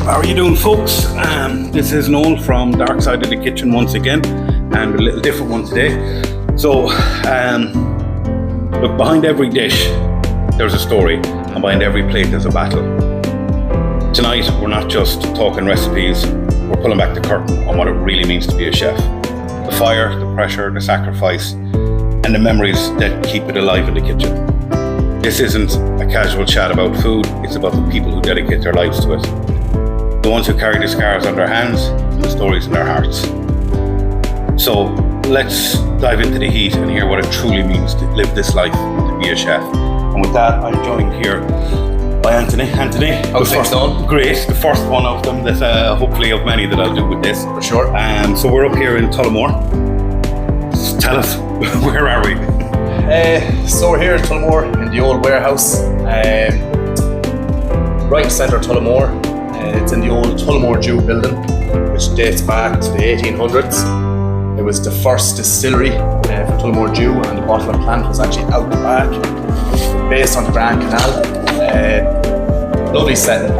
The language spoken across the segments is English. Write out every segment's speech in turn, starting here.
How are you doing, folks? This is Noel from Dark Side of the Kitchen once again, and a little different one today. So, look, behind every dish there's a story, and behind every plate there's a battle. Tonight we're not just talking recipes, we're pulling back the curtain on what it really means to be a chef. The fire, the pressure, the sacrifice, and the memories that keep it alive in the kitchen. This isn't a casual chat about food, it's about the people who dedicate their lives to it. The ones who carry the scars on their hands, and the stories in their hearts. So let's dive into the heat and hear what it truly means to live this life, to be a chef. And with that, I'm joined here by Anthony. Anthony, how's things going? Great, the first one of them that hopefully of many that I'll do with this. For sure. So we're up here in Tullamore. Tell us, where are we? So we're here in Tullamore in the old warehouse, right in the centre of Tullamore. It's in the old Tullamore Jew building, which dates back to the 1800s. It was the first distillery for Tullamore Jew, and the bottling plant was actually out the back, based on the Grand Canal. Lovely setting.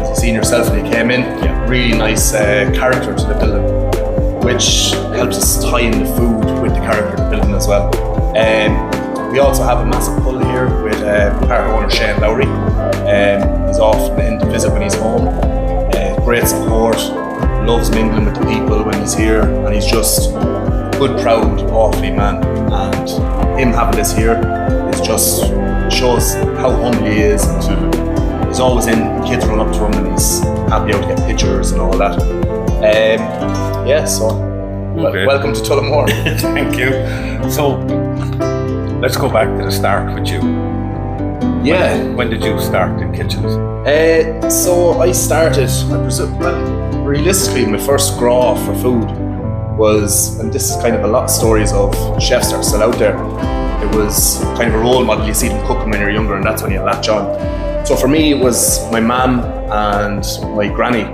You've seen yourself when you came in. Really nice character to the building, which helps us tie in the food with the character of the building as well. We also have a massive pull here with part owner Shane Lowry. He's often in to visit when he's home. Great support, loves mingling with the people when he's here, and he's just a good, proud, awfully man. And him having this here is just shows how humble he is. He's always in, kids run up to him and he's happy out to get pictures and all that. Okay. Welcome to Tullamore. Thank you. So let's go back to the start with you. Yeah. When did you start in kitchens? So I started, realistically, my first graw for food was, and this is kind of a lot of stories of chefs that are still out there, it was kind of a role model. You see them cooking when you're younger, and that's when you latch on. So for me, it was my mum and my granny.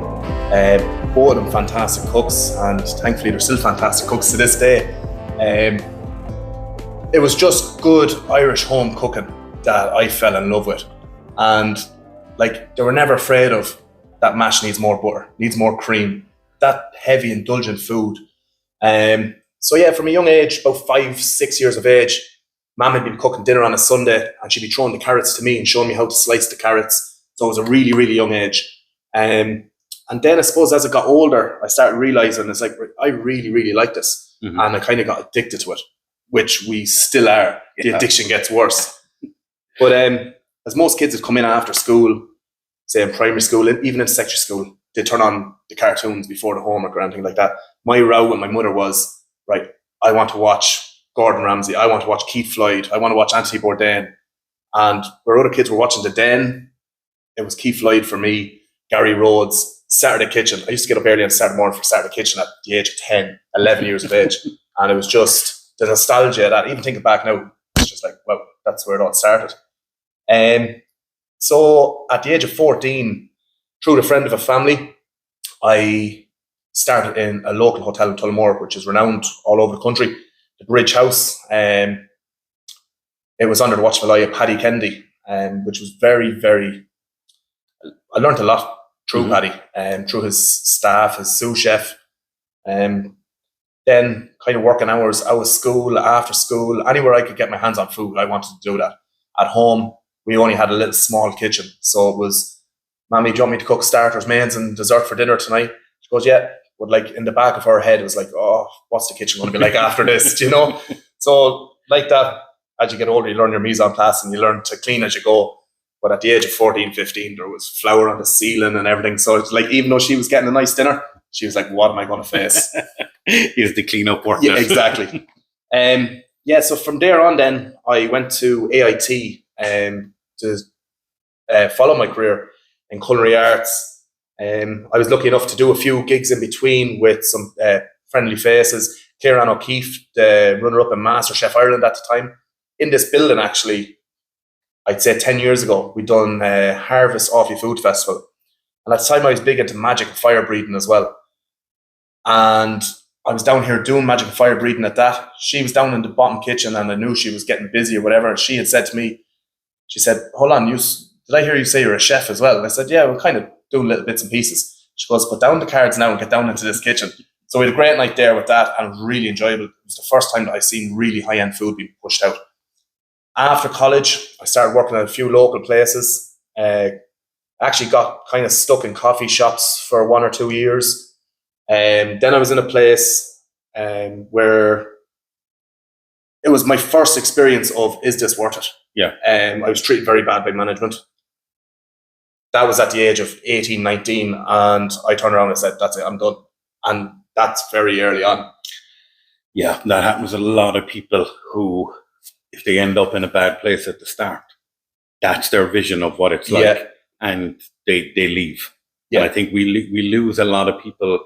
Both of them fantastic cooks, and thankfully they're still fantastic cooks to this day. It was just good Irish home cooking that I fell in love with. And like, they were never afraid of that mash needs more butter, needs more cream, that heavy indulgent food. So yeah, from a young age, about 5-6 years of age, Mum had been cooking dinner on a Sunday and she'd be throwing the carrots to me and showing me how to slice the carrots. So it was a really, really young age. And then I suppose as I got older, I started realizing it's like, I really, really like this. Mm-hmm. And I kind of got addicted to it, which we still are. The addiction gets worse. But as most kids would come in after school, say in primary school, even in secondary school, they turn on the cartoons before the homework or anything like that. My row with my mother was, right, I want to watch Gordon Ramsay, I want to watch Keith Floyd, I want to watch Anthony Bourdain. And where other kids were watching The Den, it was Keith Floyd for me, Gary Rhodes, Saturday Kitchen. I used to get up early on Saturday morning for Saturday Kitchen at the age of 10, 11 years of age. And it was just the nostalgia of that. Even thinking back now, it's just like, well, that's where it all started. So at the age of 14, through the friend of a family, I started in a local hotel in Tullamore, which is renowned all over the country, the Bridge House. It was under the watchful eye of Paddy Kennedy, which was very, very, I learned a lot through Paddy, through his staff, his sous chef. Then kind of working hours out of school, after school, anywhere I could get my hands on food, I wanted to do that. At home, we only had a little small kitchen. So it was, Mammy, do you want me to cook starters, mains and dessert for dinner tonight? She goes, yeah. But like in the back of her head, it was like, oh, what's the kitchen going to be like after this, you know? So like that, as you get older, you learn your mise en place and you learn to clean as you go. But at the age of 14, 15, there was flour on the ceiling and everything. So it's like, even though she was getting a nice dinner, she was like, what am I going to face? Here's the clean up work. Yeah, exactly. So from there on then, I went to AIT to follow my career in culinary arts. I was lucky enough to do a few gigs in between with some friendly faces. Kieran O'Keefe, the runner-up in MasterChef Ireland at the time. In this building, actually, I'd say 10 years ago, we'd done Harvest Offie Food Festival. And at the time, I was big into magic and fire breathing as well. And I was down here doing magic and fire breathing at that. She was down in the bottom kitchen and I knew she was getting busy or whatever. And she had said to me, she said, hold on, did I hear you say you're a chef as well? And I said, yeah, well, kind of doing little bits and pieces. She goes, put down the cards now and get down into this kitchen. So we had a great night there with that, and really enjoyable. It was the first time that I've seen really high-end food being pushed out. After college, I started working at a few local places. Actually got kind of stuck in coffee shops for 1 or 2 years. Then I was in a place where it was my first experience of, is this worth it? Yeah. I was treated very bad by management. That was at the age of 18, 19, and I turned around and said, that's it, I'm done. And that's very early on. Yeah, that happens to a lot of people who, if they end up in a bad place at the start, that's their vision of what it's like, and they leave. Yeah. And I think we lose a lot of people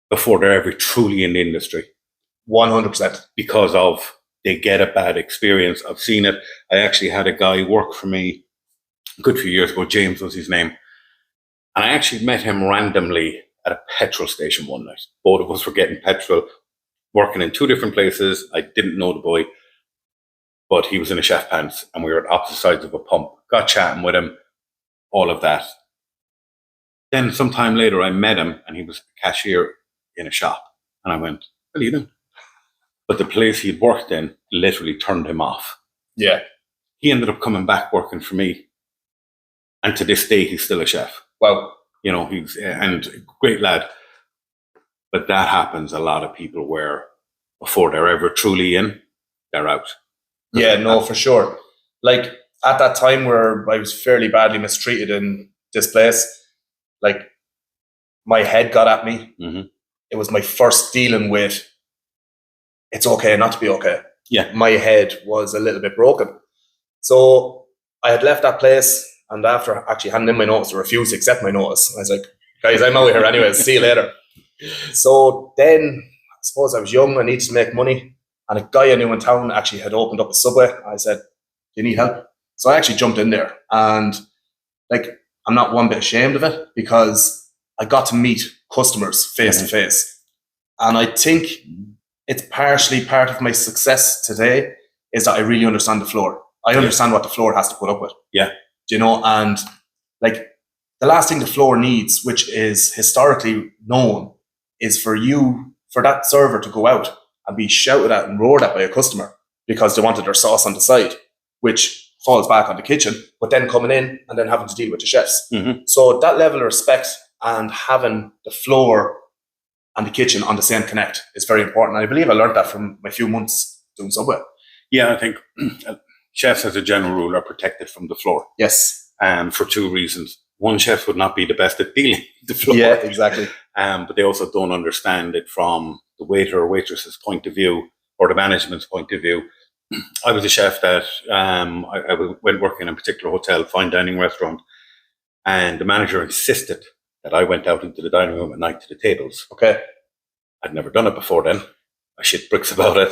before they're ever truly in the industry. 100%. Because of, they get a bad experience. I've seen it. I actually had a guy work for me a good few years ago. James was his name. And I actually met him randomly at a petrol station one night. Both of us were getting petrol, working in 2 different places. I didn't know the boy, but he was in a chef pants, and we were at opposite sides of a pump. Got chatting with him, all of that. Then some time later, I met him, and he was a cashier in a shop. And I went, what are you doing? But the place he'd worked in literally turned him off. Yeah. He ended up coming back working for me. And to this day, he's still a chef. Wow. You know, he's and great lad. But that happens a lot of people where before they're ever truly in, they're out. Yeah, no, for sure. Like at that time where I was fairly badly mistreated in this place, like my head got at me. Mm-hmm. It was my first dealing with, it's okay not to be okay. Yeah. My head was a little bit broken. So I had left that place, and after actually handing in my notice, I refused to accept my notice. I was like, guys, I'm out here anyways, see you later. So then, I suppose I was young, I needed to make money, and a guy I knew in town actually had opened up a Subway. I said, do you need help? So I actually jumped in there, and like, I'm not one bit ashamed of it, because I got to meet customers face to face. And I think it's partially part of my success today is that I really understand the floor. I understand what the floor has to put up with. Yeah. Do you know? And like the last thing the floor needs, which is historically known, is for that server to go out and be shouted at and roared at by a customer because they wanted their sauce on the side, which falls back on the kitchen, but then coming in and then having to deal with the chefs. Mm-hmm. So that level of respect and having the floor and the kitchen on the same connect is very important. And I believe I learned that from my few months doing Subway. Yeah, I think chefs as a general rule are protected from the floor. Yes. For 2 reasons. One, chef would not be the best at dealing with the floor. Yeah, exactly. But they also don't understand it from the waiter or waitress's point of view or the management's point of view. I was a chef that I went working in a particular hotel, fine dining restaurant, and the manager insisted that I went out into the dining room at night to the tables. Okay. I'd never done it before then. I shit bricks about it.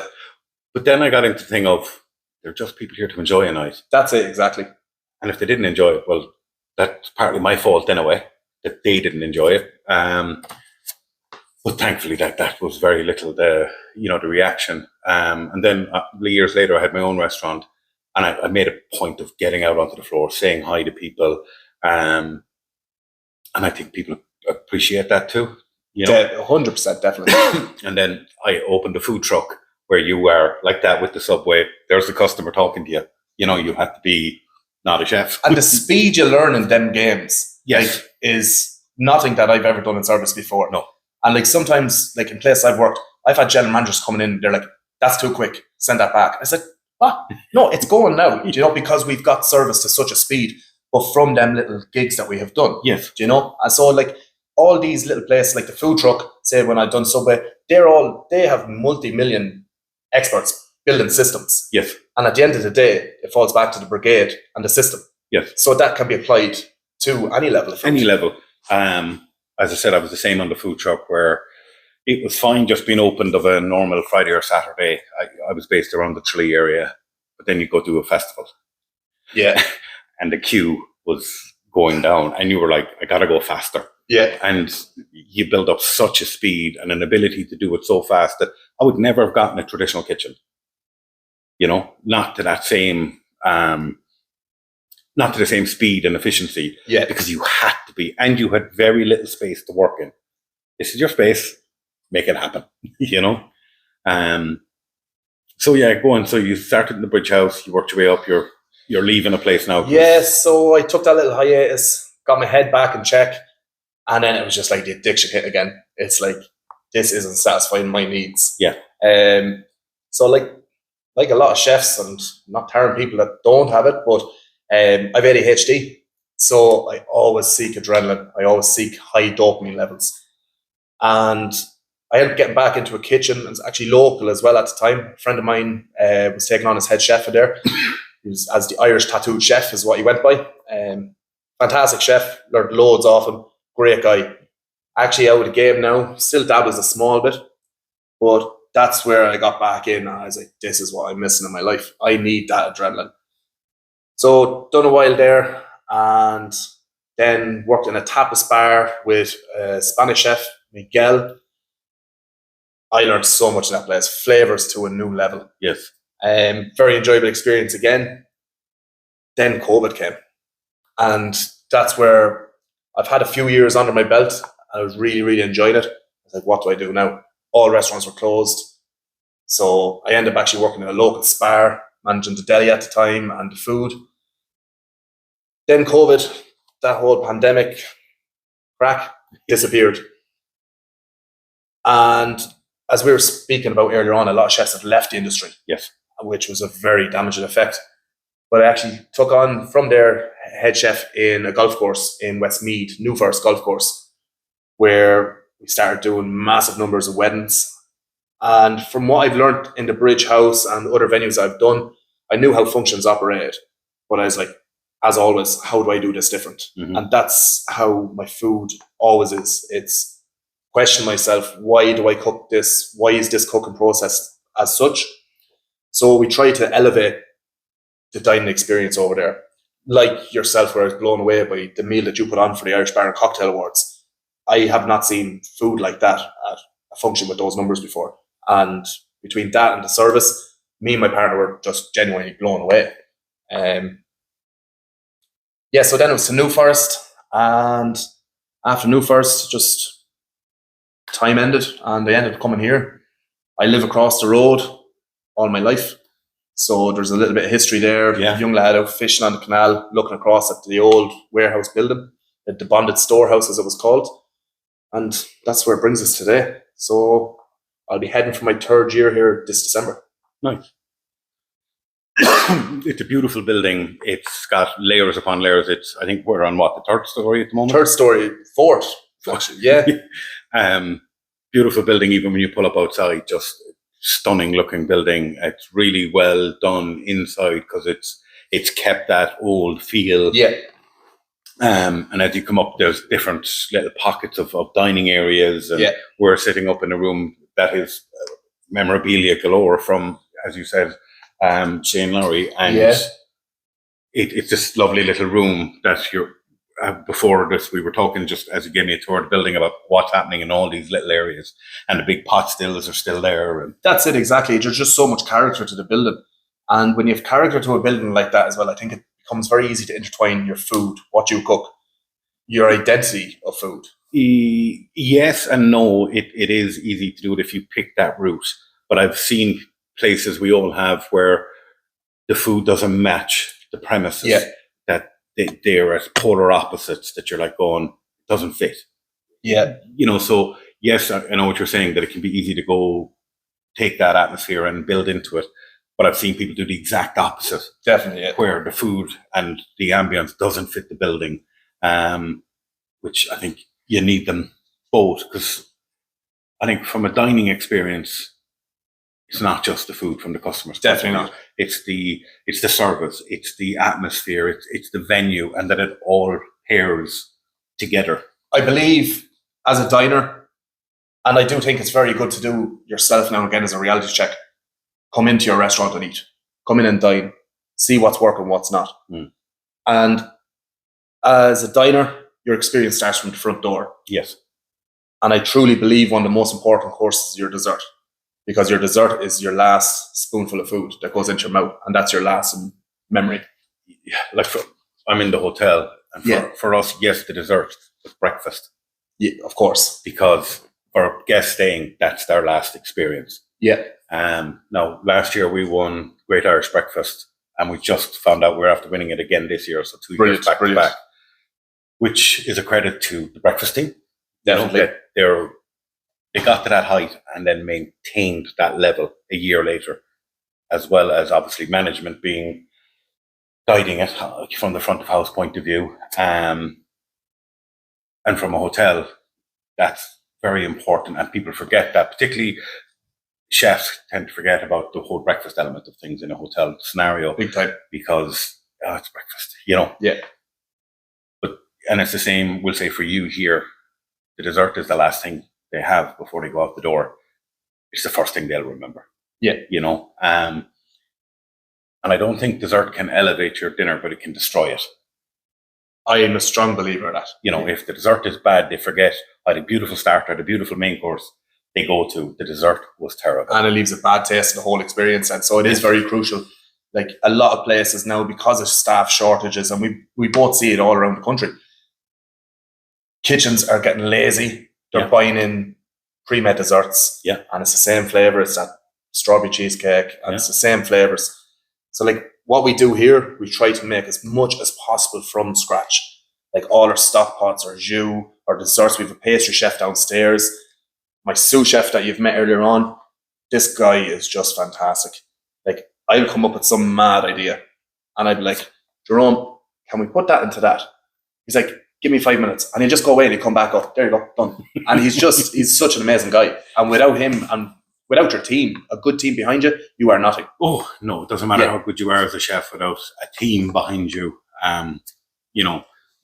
But then I got into the thing of, they're just people here to enjoy a night. That's it, exactly. And if they didn't enjoy it, well, that's partly my fault in a way, that they didn't enjoy it. But thankfully that was very little the reaction. And then years later, I had my own restaurant, and I made a point of getting out onto the floor, saying hi to people. And I think people appreciate that too. You know? 100%, definitely. And then I opened a food truck where you are like that with the Subway. There's the customer talking to you. You know, you have to be not a chef. And the speed you learn in them games, yes, like, is nothing that I've ever done in service before. No. And like sometimes, like in places I've worked, I've had general managers coming in, they're like, that's too quick, send that back. I said, what? No, it's going now, you know, because we've got service to such a speed, but from them little gigs that we have done. Yes. Do you know? And so like all these little places, like the food truck, say when I've done Subway, they have multi-million experts building systems. Yes. And at the end of the day, it falls back to the brigade and the system. Yes. So that can be applied to any level of food. Any level. As I said, I was the same on the food truck, where it was fine just being opened of a normal Friday or Saturday. I was based around the Tralee area, but then you go to a festival. Yeah. And the queue was going down, and you were like, I got to go faster. Yeah. And you build up such a speed and an ability to do it so fast that I would never have gotten a traditional kitchen. You know, not to that same not to the same speed and efficiency, Yeah. because you had to be, and you had very little space to work in. This is your space, make it happen, you know? So yeah, go on. So you started in the Bridge House, you worked your way up, you're leaving a place now. Yes, so I took that little hiatus, got my head back in check, and then it was just like the addiction hit again. It's like, this isn't satisfying my needs. Yeah. So like a lot of chefs, and not tearing people that don't have it, but I've ADHD, so I always seek adrenaline. I always seek high dopamine levels, and I ended up getting back into a kitchen. It was actually local as well at the time. A friend of mine was taking on as head chef there. He was as the Irish tattooed chef is what he went by. Fantastic chef, learned loads off him. Great guy. Actually out of the game now. Still dabbles a small bit, but that's where I got back in. I was like, this is what I'm missing in my life. I need that adrenaline. So done a while there, and then worked in a tapas bar with a Spanish chef, Miguel. I learned so much in that place. Flavors to a new level. Yes. Very enjoyable experience again. Then COVID came, and that's where I've had a few years under my belt. I was really, really enjoying it. I was like, what do I do now? All restaurants were closed. So I ended up actually working in a local spar, managing the deli at the time and the food. Then COVID, that whole pandemic crack disappeared. And as we were speaking about earlier on, a lot of chefs have left the industry. Yes. Which was a very damaging effect. But I actually took on from there head chef in a golf course in Westmead, New Forest Golf Course, where we started doing massive numbers of weddings. And from what I've learned in the Bridge House and other venues I've done, I knew how functions operated. But I was like, as always, how do I do this different? Mm-hmm. And that's how my food always is. It's question myself, why do I cook this? Why is this cooking process as such? So we try to elevate the dining experience over there. Like yourself, where I was blown away by the meal that you put on for the Irish Bar and Cocktail Awards. I have not seen food like that at a function with those numbers before. And between that and the service, me and my partner were just genuinely blown away. So then it was to New Forest, and after New Forest, just time ended, and I ended up coming here. I live across the road all my life, so there's a little bit of history there. Yeah. Young lad out fishing on the canal, looking across at the old warehouse building, the bonded storehouse as it was called, and that's where it brings us today. So I'll be heading for my third year here this December. Nice. It's a beautiful building. It's got layers upon layers. I think we're on the third story at the moment? Third story, fourth, actually, yeah. Beautiful building, even when you pull up outside, just stunning looking building. It's really well done inside because it's kept that old feel. Yeah. And as you come up, there's different little pockets of dining areas. And we're sitting up in a room that is memorabilia galore from, as you said, Shane Lowry. And it's this lovely little room that before this, we were talking just as you gave me a tour of the building about what's happening in all these little areas, and the big pot stills are still there. And that's it, exactly. There's just so much character to the building. And when you have character to a building like that as well, I think it becomes very easy to intertwine your food, what you cook, your identity of food. Yes and no. It is easy to do it if you pick that route. But I've seen places we all have where the food doesn't match the premises. Yeah. That they're as polar opposites that you're like going, it doesn't fit. Yeah. So yes, I know what you're saying, that it can be easy to go take that atmosphere and build into it. But I've seen people do the exact opposite. Definitely, yeah. Where the food and the ambience doesn't fit the building, which I think you need them both, because I think from a dining experience, it's not just the food from the customer's Definitely not. It's the service, it's the atmosphere, it's the venue, and that it all pairs together. I believe as a diner, and I do think it's very good to do yourself now and again as a reality check. Come into your restaurant and eat. Come in and dine. See what's working, what's not. And as a diner, your experience starts from the front door. Yes. And I truly believe one of the most important courses is your dessert. Because your dessert is your last spoonful of food that goes into your mouth, and that's your last memory. Yeah, like I'm in the hotel, and Yeah. for us, yes, the dessert was breakfast. Yeah, of course. Because for guests staying, that's their last experience. Yeah. Now, last year we won Great Irish Breakfast, and we just found out we're after winning it again this year, so 2 years back to back, which is a credit to the breakfast team. Definitely. They got to that height and then maintained that level a year later, as well as obviously management guiding it from the front of house point of view. And from a hotel, that's very important, and people forget that. Particularly chefs tend to forget about the whole breakfast element of things in a hotel scenario. Big time. Because it's breakfast, Yeah. And it's the same, we'll say, for you here. The dessert is the last thing they have before they go out the door. It's the first thing they'll remember. Yeah. And I don't think dessert can elevate your dinner, but it can destroy it. I am a strong believer of that. If the dessert is bad, they forget I had a beautiful starter, the beautiful main course. They go to the dessert was terrible. And it leaves a bad taste in the whole experience. And so it is very crucial. Like a lot of places now, because of staff shortages, and we both see it all around the country, kitchens are getting lazy. They're buying in pre-made desserts. Yeah. And it's the same flavour. It's that strawberry cheesecake. And it's the same flavours. So like what we do here, we try to make as much as possible from scratch. Like all our stock pots, our jus, our desserts. We have a pastry chef downstairs. My sous chef that you've met earlier on, this guy is just fantastic. Like I'll come up with some mad idea and I'd be like, Jerome, can we put that into that? He's like, give me 5 minutes. And he'll just go away and he'll come back up. There you go, done. And he's such an amazing guy. And without him and without your team, a good team behind you, you are nothing. Oh, no, it doesn't matter how good you are as a chef without a team behind you.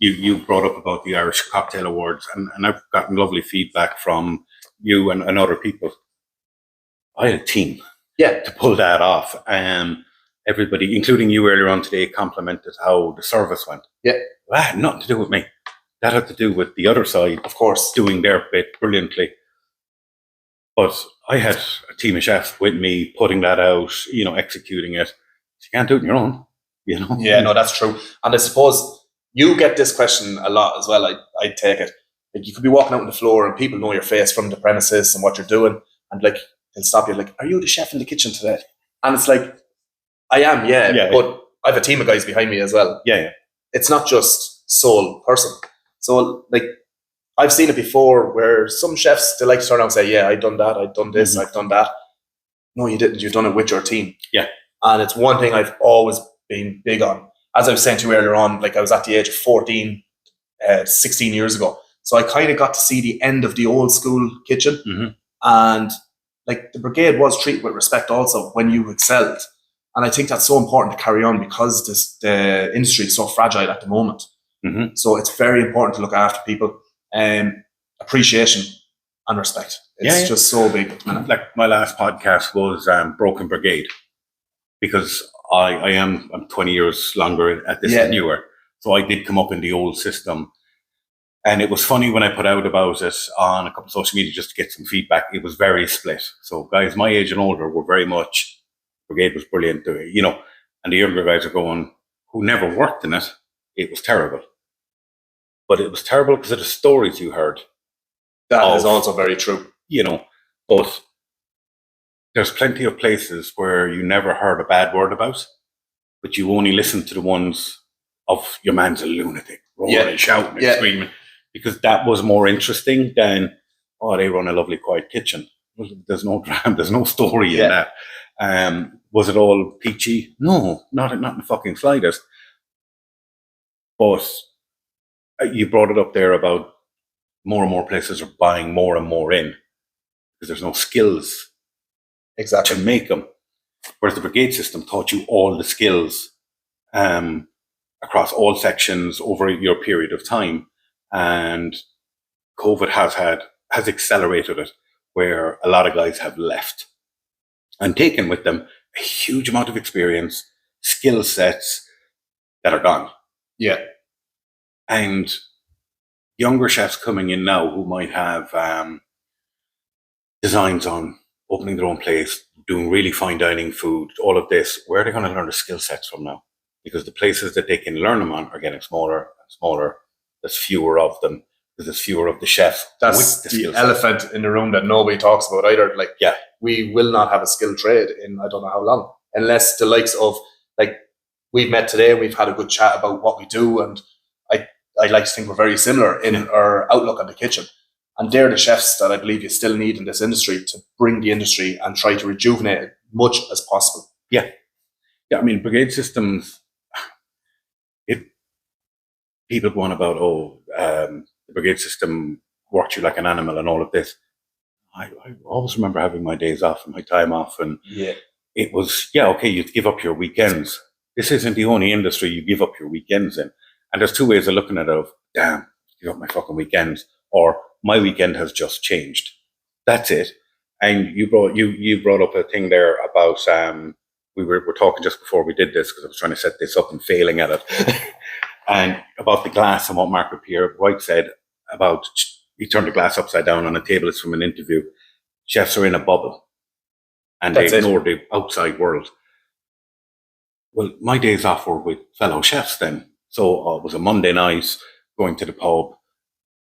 You brought up about the Irish Cocktail Awards, and I've gotten lovely feedback from you and other people. I had a team to pull that off. Everybody, including you earlier on today, complimented how the service went. Yeah. That had nothing to do with me. That had to do with the other side, of course, doing their bit brilliantly. But I had a team of chefs with me putting that out, executing it. You can't do it on your own, Yeah, no, that's true. And I suppose you get this question a lot as well. I take it. Like you could be walking out on the floor and people know your face from the premises and what you're doing. And like, they'll stop you like, are you the chef in the kitchen today? And it's like, I am, but I have a team of guys behind me as well. Yeah. It's not just sole person. So like, I've seen it before where some chefs, they like to turn around and say, yeah, I've done that, I've done this, I've done that. No, you didn't. You've done it with your team. Yeah. And it's one thing I've always been big on. As I was saying to you earlier on, like I was at the age of 14, 16 years ago. So I kind of got to see the end of the old school kitchen. Mm-hmm. And like the brigade was treated with respect also when you excelled. And I think that's so important to carry on because the industry is so fragile at the moment. Mm-hmm. So it's very important to look after people. Appreciation and respect. It's just so big. Like my last podcast was Broken Brigade, because I'm 20 years longer at this than you were. So I did come up in the old system. And it was funny when I put out about it on a couple of social media just to get some feedback. It was very split. So guys my age and older were very much, Brigade was brilliant, and the younger guys are going, who never worked in it, it was terrible. But it was terrible because of the stories you heard. That is also very true. But there's plenty of places where you never heard a bad word about, but you only listen to the ones of your man's a lunatic, roaring and shouting and screaming, because that was more interesting than, they run a lovely quiet kitchen. Well, there's no drama, there's no story in that. Was it all peachy? No, not in the fucking slightest. But you brought it up there about more and more places are buying more and more in because there's no skills to make them. Whereas the brigade system taught you all the skills across all sections over your period of time. And COVID has accelerated it, where a lot of guys have left and taken with them a huge amount of experience, skill sets that are gone. Yeah. And younger chefs coming in now who might have designs on opening their own place, doing really fine dining food, all of this, where are they going to learn the skill sets from now? because the places that they can learn them on are getting smaller and smaller. There's fewer of them because there's fewer of the chefs. That's the elephant in the room that nobody talks about either. Like, we will not have a skilled trade in I don't know how long, unless the likes of, like, we've met today, we've had a good chat about what we do, and I like to think we're very similar in our outlook on the kitchen. And they're the chefs that I believe you still need in this industry to bring the industry and try to rejuvenate it much as possible. Yeah. I mean, brigade systems, people go on about, the brigade system worked you like an animal and all of this. I always remember having my days off and my time off, and it was, okay, you give up your weekends. This isn't the only industry you give up your weekends in. And there's two ways of looking at it of, damn, give up my fucking weekends, or my weekend has just changed. That's it. And you brought up a thing there about, we were talking just before we did this, because I was trying to set this up and failing at it, and about the glass and what Margaret Pierre White said about, he turned the glass upside down on a table. It's from an interview. Chefs are in a bubble and they ignore the outside world. Well, my days off were with fellow chefs then. So it was a Monday night going to the pub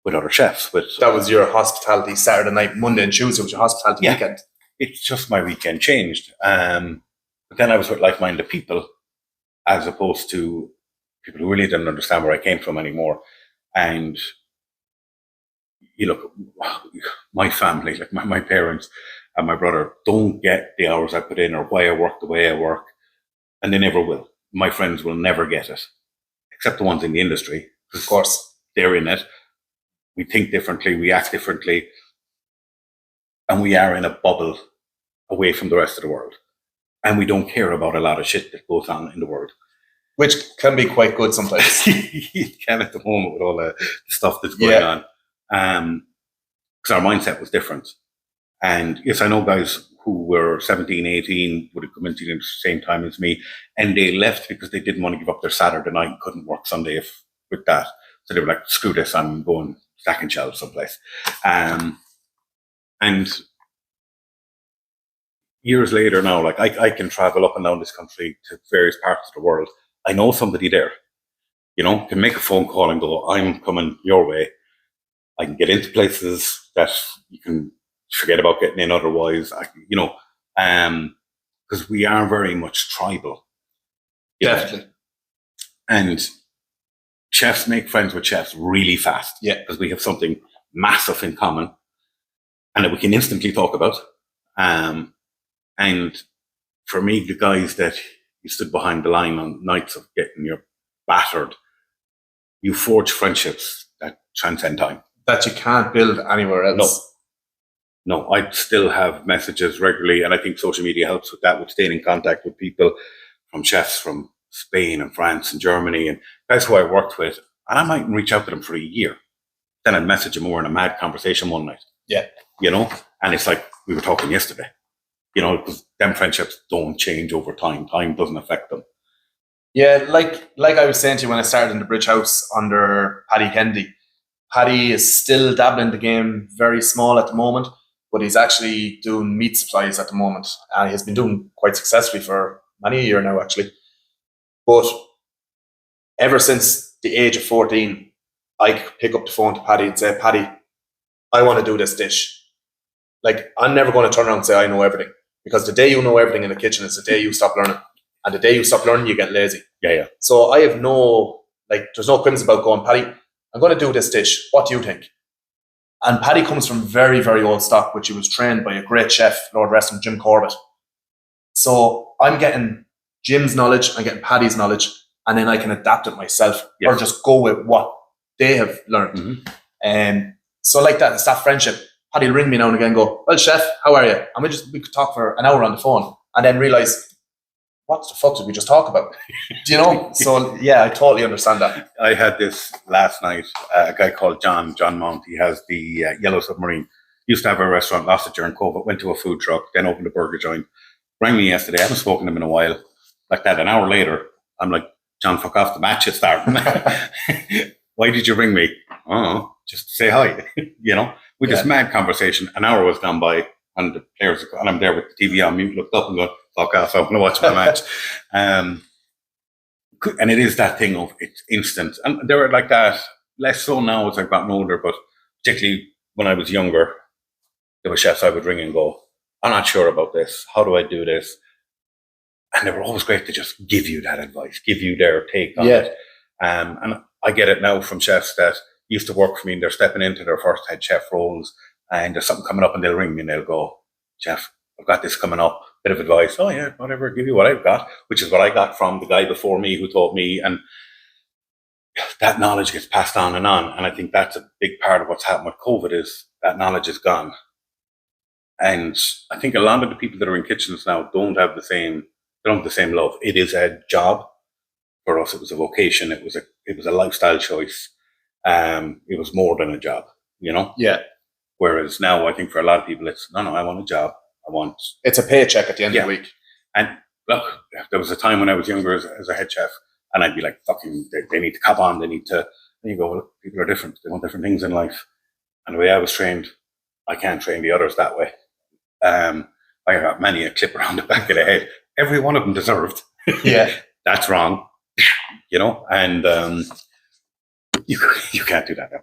with other chefs. That was your hospitality Saturday night. Monday and Tuesday was your hospitality weekend. It's just my weekend changed. But then I was with like-minded people, as opposed to people who really didn't understand where I came from anymore. And you look, my family, like my parents and my brother, don't get the hours I put in or why I work the way I work. And they never will. My friends will never get it, except the ones in the industry. Of course, they're in it. We think differently, we act differently, and we are in a bubble away from the rest of the world. And we don't care about a lot of shit that goes on in the world. Which can be quite good sometimes. You can at the moment with all the stuff that's going on. Because our mindset was different. And yes, I know guys who were 17, 18 would have come into the same time as me, and they left because they didn't want to give up their Saturday night and couldn't work Sunday with that. So they were like, screw this, I'm going stacking shelves someplace. And years later now, like I can travel up and down this country to various parts of the world. I know somebody there, can make a phone call and go, I'm coming your way. I can get into places that you can forget about getting in otherwise, because we are very much tribal. Definitely. And chefs make friends with chefs really fast. Yeah. Because we have something massive in common and that we can instantly talk about. And for me, the guys that you stood behind the line on nights of getting your battered, you forge friendships that transcend time. That you can't build anywhere else. No, I still have messages regularly, and I think social media helps with that, with staying in contact with people from chefs from Spain and France and Germany, and guys who I worked with, and I mightn't reach out to them for a year. Then I'd message them, we're in a mad conversation one night. Yeah. And it's like we were talking yesterday. Because them friendships don't change over time. Time doesn't affect them. Yeah, like I was saying to you when I started in the Bridge House under Paddy Kennedy. Paddy is still dabbling in the game, very small at the moment, but he's actually doing meat supplies at the moment. And he has been doing quite successfully for many a year now, actually. But ever since the age of 14, I could pick up the phone to Paddy and say, Paddy, I want to do this dish. Like, I'm never going to turn around and say I know everything. Because the day you know everything in the kitchen is the day you stop learning. And the day you stop learning, you get lazy. Yeah. So I have there's no qualms about going, Paddy, I'm going to do this dish. What do you think? And Paddy comes from very, very old stock, which he was trained by a great chef, Lord rest him, Jim Corbett. So I'm getting Jim's knowledge, I'm getting Paddy's knowledge, and then I can adapt it myself or just go with what they have learned. Mm-hmm. So like that, it's that friendship. Paddy will ring me now and again and go, well, chef, how are you? And we could talk for an hour on the phone and then realise, what the fuck did we just talk about? So yeah, I totally understand that. I had this last night, a guy called John Mount. He has the Yellow Submarine. Used to have a restaurant, lost it during COVID, went to a food truck, then opened a burger joint. Rang me yesterday, I haven't spoken to him in a while. Like that, an hour later, I'm like, John, fuck off, the match is starting. Why did you ring me? Oh, just to say hi. We just mad conversation. An hour was gone by, and the players, and I'm there with the TV on mute, looked up and going, fuck off, I'm going to watch my match. And it is that thing of it's instant. And they were like that, less so now as I've gotten older, but particularly when I was younger, there were chefs I would ring and go, I'm not sure about this. How do I do this? And they were always great to just give you that advice, give you their take on it. And I get it now from chefs that used to work for me and they're stepping into their first head chef roles and there's something coming up and they'll ring me and they'll go, Chef, I've got this coming up, bit of advice. Oh yeah, whatever, give you what I've got, which is what I got from the guy before me who taught me. And that knowledge gets passed on. And I think that's a big part of what's happened with COVID is that knowledge is gone. And I think a lot of the people that are in kitchens now don't have the same love. It is a job. For us, it was a vocation. It was a lifestyle choice. It was more than a job, you know? Yeah. Whereas now I think for a lot of people, it's, no, I want a job. It's a paycheck at the end of the week. And look, there was a time when I was younger as a head chef and I'd be like, fucking, they need to cop on. They need to, and you go, well, people are different. They want different things in life. And the way I was trained, I can't train the others that way. I got many a clip around the back of the head. Every one of them deserved. Yeah. That's wrong. You know, and you can't do that now.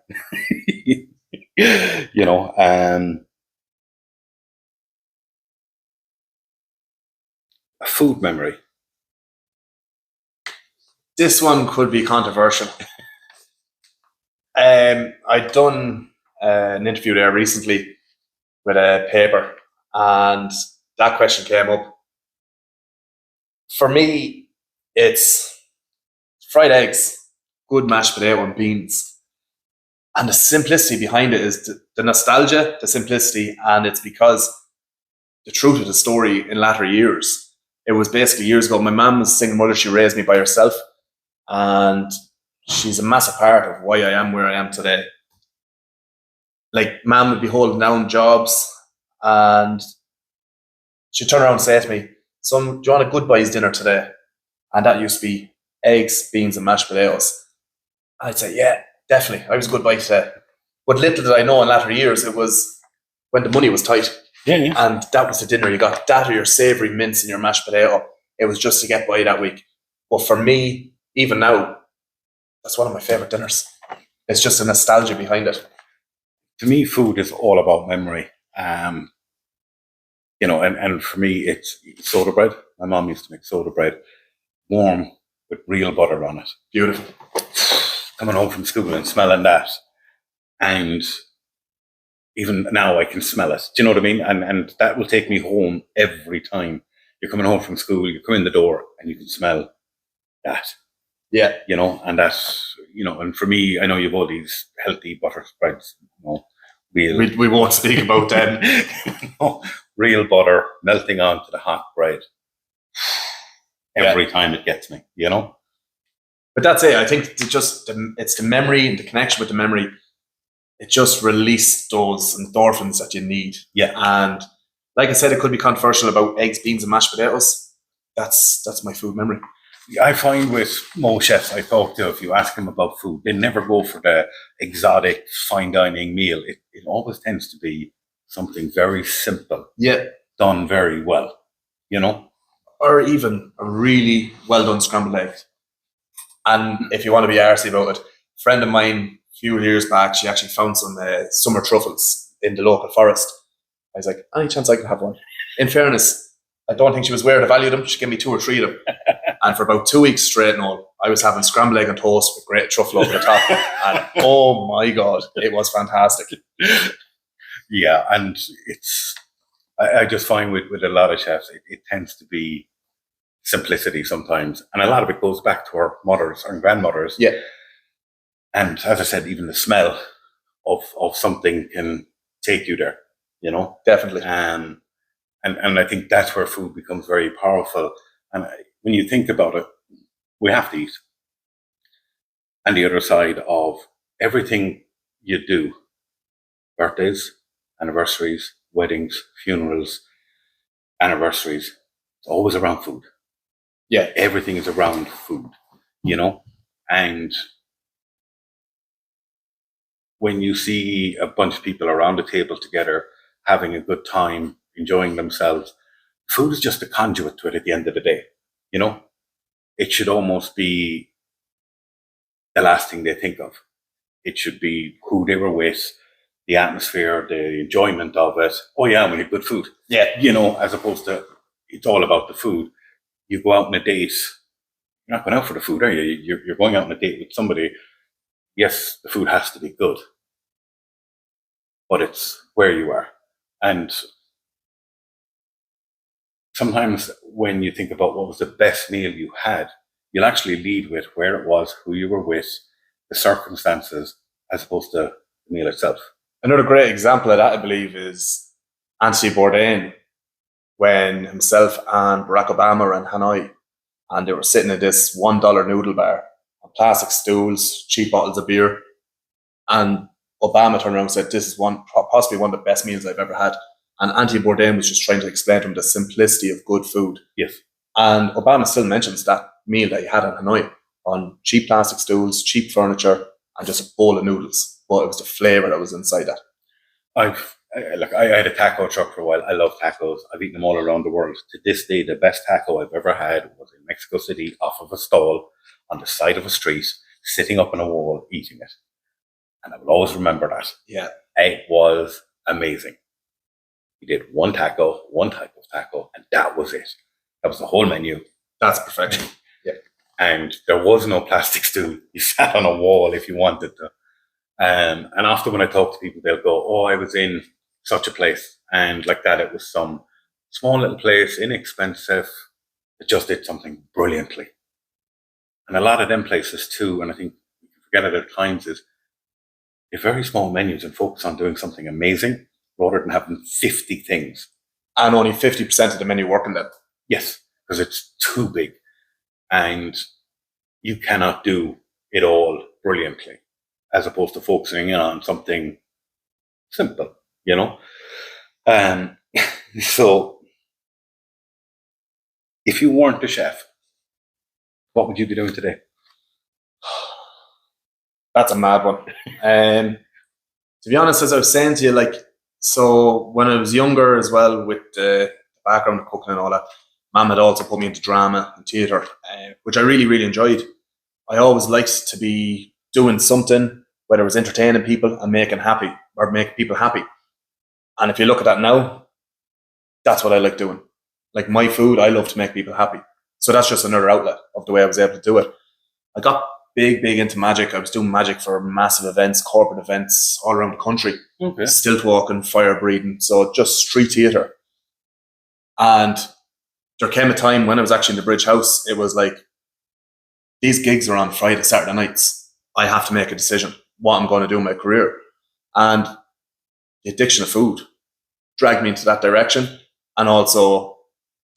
You know, a food memory. This one could be controversial. I'd done an interview there recently with a paper, and that question came up. For me, it's fried eggs, good mashed potato and beans. And the simplicity behind it is the nostalgia, the simplicity, and it's because the truth of the story in latter years. It was basically years ago. My mum was a single mother. She raised me by herself. And she's a massive part of why I am where I am today. Like, mum would be holding down jobs and she'd turn around and say to me, son, do you want a good boys dinner today? And that used to be eggs, beans and mashed potatoes. I'd say, yeah, definitely. I was a good boy today. But little did I know in latter years, it was when the money was tight. Yeah. And that was the dinner. You got that or your savoury mince and your mashed potato. It was just to get by that week. But for me, even now, that's one of my favourite dinners. It's just a nostalgia behind it. To me, food is all about memory. You know, and for me, it's soda bread. My mom used to make soda bread, warm with real butter on it. Beautiful. Coming home from school and smelling that. And even now I can smell it. Do you know what I mean? And that will take me home every time. You're coming home from school, you come in the door and you can smell that. Yeah. You know, and that's, you know, and for me, I know you've all these healthy butter spreads, you know, we won't speak about them. No, real butter melting onto the hot bread every time it gets me, you know? But that's it. I think it's the memory and the connection with the memory. It just released those endorphins that you need. Yeah. And like I said, it could be controversial about eggs, beans and mashed potatoes. That's my food memory. I find with most chefs I talk to, if you ask them about food, they never go for the exotic fine dining meal. It always tends to be something very simple. Yeah. Done very well, you know? Or even a really well done scrambled egg. And if you want to be arsey about it, a friend of mine a few years back, she actually found some summer truffles in the local forest. I was like, any chance I can have one? In fairness, I don't think she was aware of the value of them. She gave me 2 or 3 of them. And for about 2 weeks straight and all, I was having scrambled egg and toast with great truffle over the top. And oh my God, it was fantastic. Yeah, and I just find with a lot of chefs, it tends to be simplicity sometimes. And a lot of it goes back to our mothers and grandmothers. Yeah. And as I said, even the smell of something can take you there, you know? Definitely. And I think that's where food becomes very powerful. And when you think about it, we have to eat. And the other side of everything you do, birthdays, anniversaries, weddings, funerals, anniversaries, it's always around food. Yeah. Everything is around food, you know? And when you see a bunch of people around the table together, having a good time, enjoying themselves, food is just a conduit to it at the end of the day, you know? it should almost be the last thing they think of. It should be who they were with, the atmosphere, the enjoyment of it. Oh yeah, we had good food. Yeah. As opposed to it's all about the food. You go out on a date, you're not going out for the food, are you? You're going out on a date with somebody. Yes, the food has to be good, but it's where you are. And sometimes when you think about what was the best meal you had, you'll actually lead with where it was, who you were with, the circumstances, as opposed to the meal itself. Another great example of that, I believe, is Anthony Bourdain, when himself and Barack Obama were in Hanoi, and they were sitting at this $1 noodle bar on plastic stools, cheap bottles of beer, and Obama turned around and said, "This is possibly one of the best meals I've ever had." And Anthony Bourdain was just trying to explain to him the simplicity of good food. Yes. And Obama still mentions that meal that he had in Hanoi on cheap plastic stools, cheap furniture, and just a bowl of noodles. But it was the flavour that was inside that. I had a taco truck for a while. I love tacos. I've eaten them all around the world. To this day, the best taco I've ever had was in Mexico City, off of a stall on the side of a street, sitting up on a wall, eating it. And I will always remember that. Yeah. It was amazing. We did one type of taco, and that was it. That was the whole menu. That's perfection. Yeah. And there was no plastic stool. You sat on a wall if you wanted to. And often when I talk to people, they'll go, "Oh, I was in such a place." And like that, it was some small little place, inexpensive, that just did something brilliantly. And a lot of them places too, and I think we forget it at times, is they're very small menus and focus on doing something amazing rather than having 50 things. And only 50% of the menu working then. Yes, because it's too big. And you cannot do it all brilliantly, as opposed to focusing in on something simple, So, if you weren't the chef, what would you be doing today? That's a mad one. To be honest, as I was saying to you, so when I was younger as well, with the background of cooking and all that, Mum had also put me into drama and theatre, which I really, really enjoyed. I always liked to be doing something, whether it was entertaining people and making people happy. And if you look at that now, that's what I like doing. Like my food, I love to make people happy. So that's just another outlet of the way I was able to do it. I got big into magic. I was doing magic for massive events, corporate events all around the country. Okay. Stilt walking, fire breathing. So just street theatre. And there came a time when I was actually in the Bridge House, it was like, these gigs are on Friday, Saturday nights. I have to make a decision what I'm going to do in my career. And the addiction of food dragged me into that direction. And also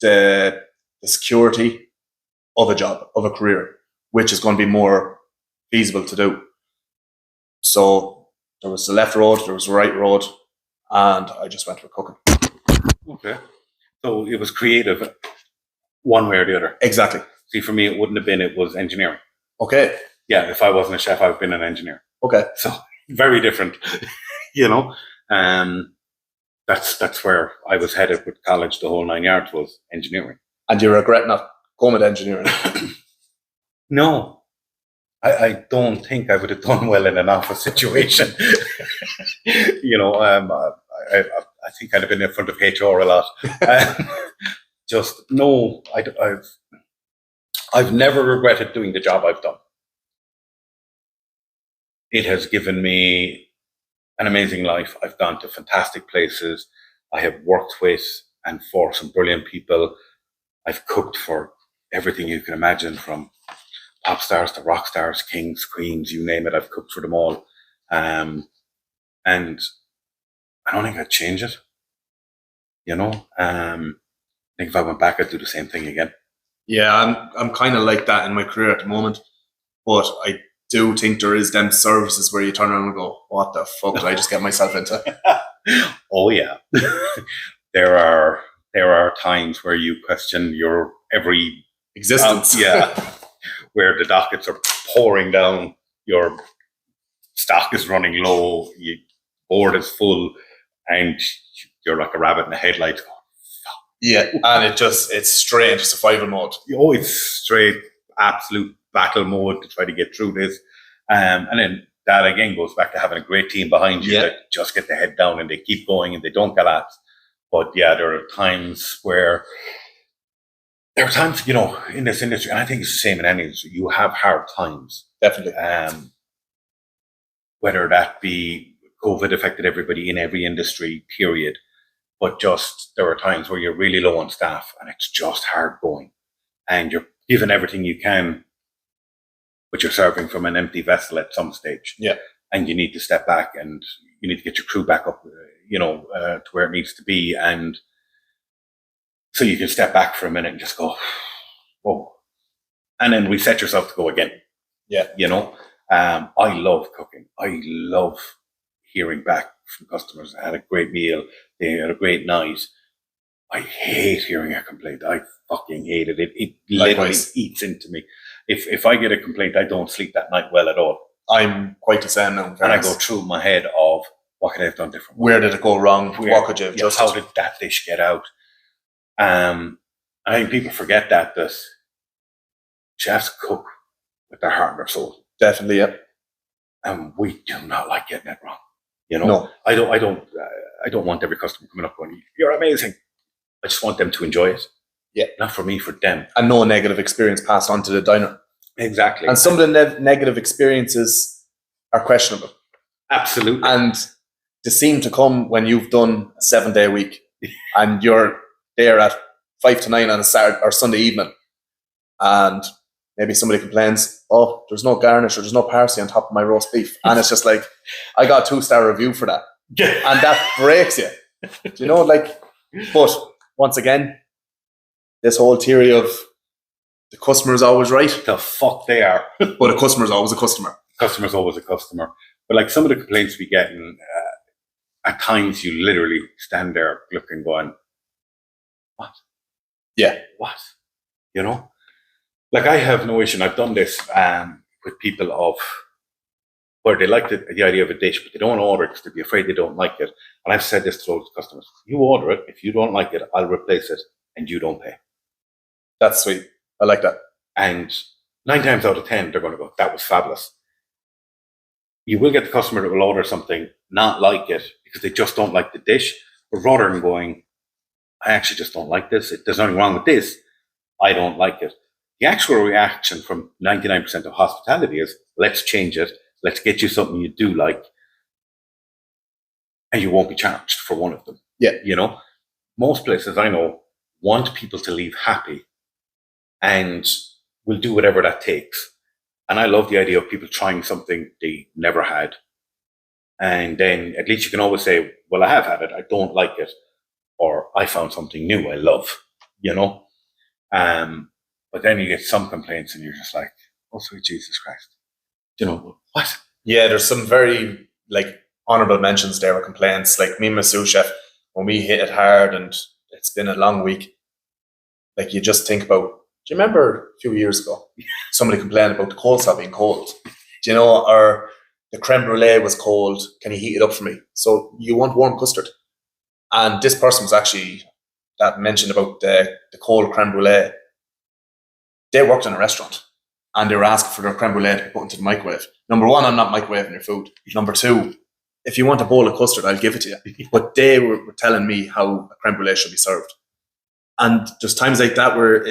the security of a job, of a career, which is going to be more feasible to do. So there was the left road, there was the right road, and I just went for cooking. Okay. So it was creative one way or the other. Exactly. See, for me, it wouldn't have been, it was engineering. Okay. Yeah, if I wasn't a chef, I've been an engineer. Okay. So very different, That's where I was headed with college, the whole 9 yards was engineering. And you regret not going with engineering? No, I don't think I would have done well in an office situation. I think I'd have been in front of HR a lot. I've never regretted doing the job I've done. It has given me an amazing life. I've gone to fantastic places. I have worked with and for some brilliant people. I've cooked for everything you can imagine, from pop stars to rock stars, kings, queens, you name it. I've cooked for them all. And I don't think I'd change it. I think if I went back, I'd do the same thing again. Yeah, I'm kind of like that in my career at the moment. But I do think there is them services where you turn around and go, what the fuck did I just get myself into? Oh yeah. There are times where you question your every existence. Where the dockets are pouring down, your stock is running low, your board is full, and you're like a rabbit in a headlight. Yeah, and it's straight into survival mode. Oh, it's straight. absolute battle mode to try to get through this. And then that again goes back to having a great team behind you that just get the head down and they keep going and they don't collapse. But yeah, there are times where in this industry, and I think it's the same in any industry, you have hard times. Definitely. Whether that be COVID affected everybody in every industry, period. But just there are times where you're really low on staff and it's just hard going. And you're giving everything you can, but you're serving from an empty vessel at some stage. Yeah. And you need to step back and you need to get your crew back up, to where it needs to be. And so you can step back for a minute and just go, whoa. And then reset yourself to go again. Yeah. I love cooking. I love hearing back from customers. I had a great meal. They had a great night. I hate hearing a complaint. I fucking hate it. It literally eats into me. If I get a complaint, I don't sleep that night well at all. I'm quite the same now. And I go through my head of what could I have done different? Where did it go wrong? What could you have adjusted? How did that dish get out? I think people forget that chefs cook with their heart and their soul. Definitely, yeah. And we do not like getting it wrong. No. I don't want every customer coming up going, "You're amazing." I just want them to enjoy it. Yeah. Not for me, for them. And no negative experience passed on to the diner. Exactly. And some of the negative experiences are questionable. Absolutely. And they seem to come when you've done a 7-day week and you're there at 5 to 9 on a Saturday or Sunday evening, and maybe somebody complains, "Oh, there's no garnish or there's no parsley on top of my roast beef," and it's just like, I got a 2-star review for that, and that breaks you. But once again, this whole theory of the customer is always right. The fuck they are. But a customer is always a customer. Customer's always a customer. But like some of the complaints we get, at times you literally stand there looking, going, "What? Yeah. What?" Like I have no issue. And I've done this with people of where they like the idea of a dish, but they don't order it because they'd be afraid they don't like it. And I've said this to those customers: you order it. If you don't like it, I'll replace it, and you don't pay. That's sweet. I like that. And 9 times out of 10, they're going to go, "That was fabulous." You will get the customer that will order something, not like it because they just don't like the dish, but rather than going, "I actually just don't like this. There's nothing wrong with this. I don't like it." The actual reaction from 99% of hospitality is, "Let's change it. Let's get you something you do like." And you won't be charged for one of them. Yeah. Most places I know want people to leave happy and will do whatever that takes. And I love the idea of people trying something they never had. And then at least you can always say, "Well, I have had it. I don't like it." Or, "I found something new I love," But then you get some complaints and you're just like, "Oh, sweet Jesus Christ." What? Yeah, there's some very honorable mentions there with complaints. Like me and my sous chef, when we hit it hard and it's been a long week, you just think about, do you remember a few years ago, somebody complained about the coleslaw being cold? Or the creme brulee was cold. Can you heat it up for me? So you want warm custard. And this person was actually that mentioned about the cold creme brulee. They worked in a restaurant and they were asking for their creme brulee to be put into the microwave. Number one, I'm not microwaving your food. Number two, if you want a bowl of custard, I'll give it to you. But they were telling me how a creme brulee should be served. And there's times like that where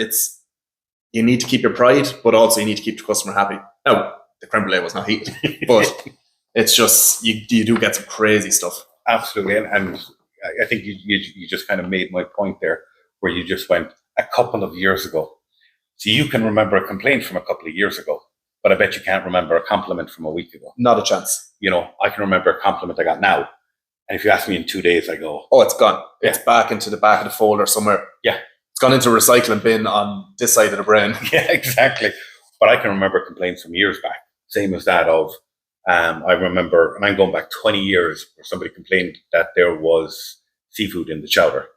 you need to keep your pride, but also you need to keep the customer happy. Now, the creme brulee was not heated, but it's just, you do get some crazy stuff. Absolutely. And I think you just kind of made my point there, where you just went a couple of years ago. So you can remember a complaint from a couple of years ago, but I bet you can't remember a compliment from a week ago. Not a chance. I can remember a compliment I got now. And if you ask me in 2 days, I go, "Oh, it's gone. Yeah. It's back into the back of the folder somewhere." Yeah. It's gone into a recycling bin on this side of the brain. Yeah, exactly. But I can remember complaints from years back. Same as that of, I remember, and I'm going back 20 years, where somebody complained that there was seafood in the chowder.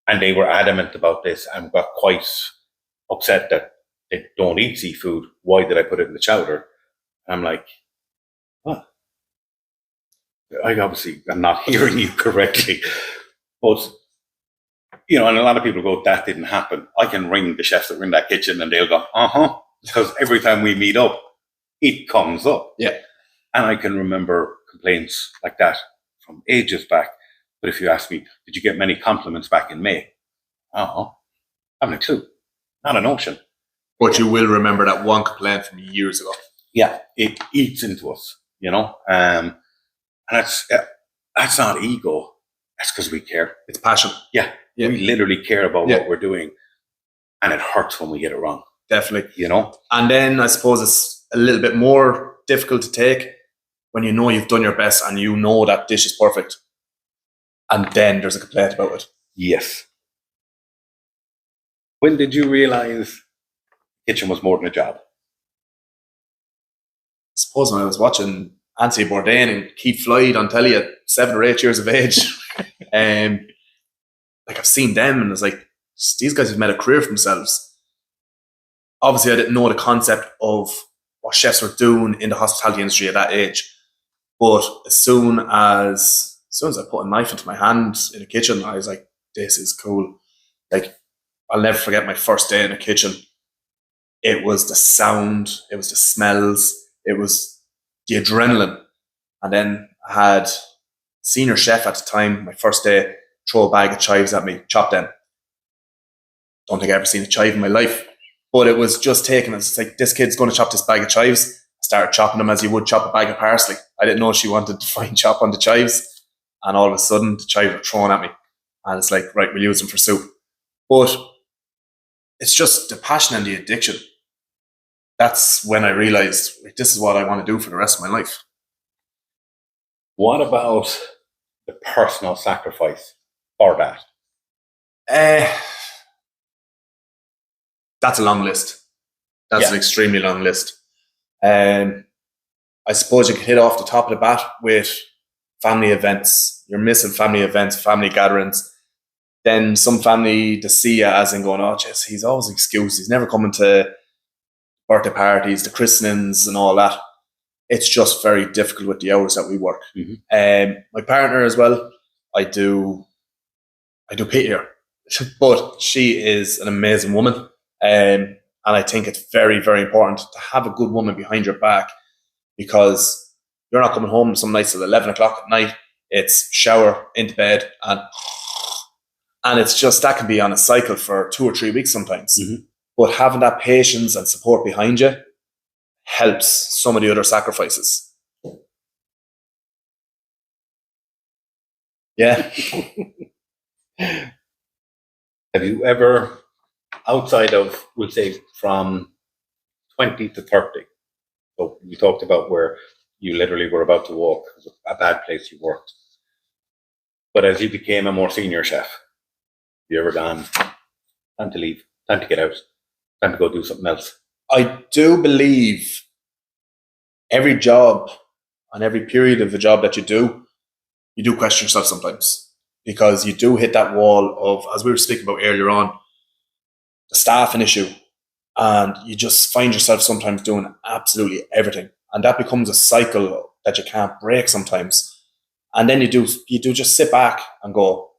And they were adamant about this and got quite upset that they don't eat seafood. Why did I put it in the chowder? And I'm like, what? I obviously am not hearing you correctly. But and a lot of people go, that didn't happen. I can ring the chefs that were in that kitchen and they'll go, because every time we meet up, it comes up. Yeah. And I can remember complaints like that from ages back. But if you ask me, did you get many compliments back in May? I haven't a clue. Not a notion. But you will remember that one complaint from years ago. Yeah, it eats into us, and that's not ego. That's because we care. It's passion. Yeah. We literally care about what we're doing, and it hurts when we get it wrong. Definitely. And then I suppose it's a little bit more difficult to take when you know you've done your best and you know that dish is perfect, and then there's a complaint about it. Yes. When did you realize kitchen was more than a job? I suppose when I was watching Anthony Bourdain and Keith Floyd on telly at 7 or 8 years of age, like I've seen them and it's like, these guys have made a career for themselves. Obviously, I didn't know the concept of what chefs were doing in the hospitality industry at that age. But as soon as I put a knife into my hand in the kitchen, I was like, this is cool. Like, I'll never forget my first day in the kitchen. It was the sound, it was the smells, it was the adrenaline. And then I had a senior chef at the time, my first day, throw a bag of chives at me, chop them. Don't think I've ever seen a chive in my life. But it was just taking it. It's like, this kid's going to chop this bag of chives. I started chopping them as you would chop a bag of parsley. I didn't know she wanted to fine chop on the chives. And all of a sudden, the chives were thrown at me. And it's like, right, we'll use them for soup. But it's just the passion and the addiction. That's when I realized, like, this is what I want to do for the rest of my life. What about the personal sacrifice for that? That's a long list. That's an extremely long list. I suppose you could hit off the top of the bat with family events. You're missing family events, family gatherings. Then some family to see you as in going, oh, jeez, he's always an excuse. He's never coming to birthday parties, the christenings and all that. It's just very difficult with the hours that we work. Mm-hmm. My partner as well, I do pity her, but she is an amazing woman. And I think it's very, very important to have a good woman behind your back, because you're not coming home some nights at 11 o'clock at night. It's shower, into bed, and it's just, that can be on a cycle for 2 or 3 weeks sometimes. Mm-hmm. But having that patience and support behind you helps some of the other sacrifices. Yeah. Have you ever, outside of, we'll say, from 20 to 30, so you talked about where you literally were about to walk, a bad place you worked, but as you became a more senior chef, have you ever gone, time to leave, time to get out, time to go do something else? I do believe every job and every period of the job that you do question yourself sometimes, because you do hit that wall of, as we were speaking about earlier on, the staffing issue, and you just find yourself sometimes doing absolutely everything, and that becomes a cycle that you can't break sometimes. And then you do just sit back and go,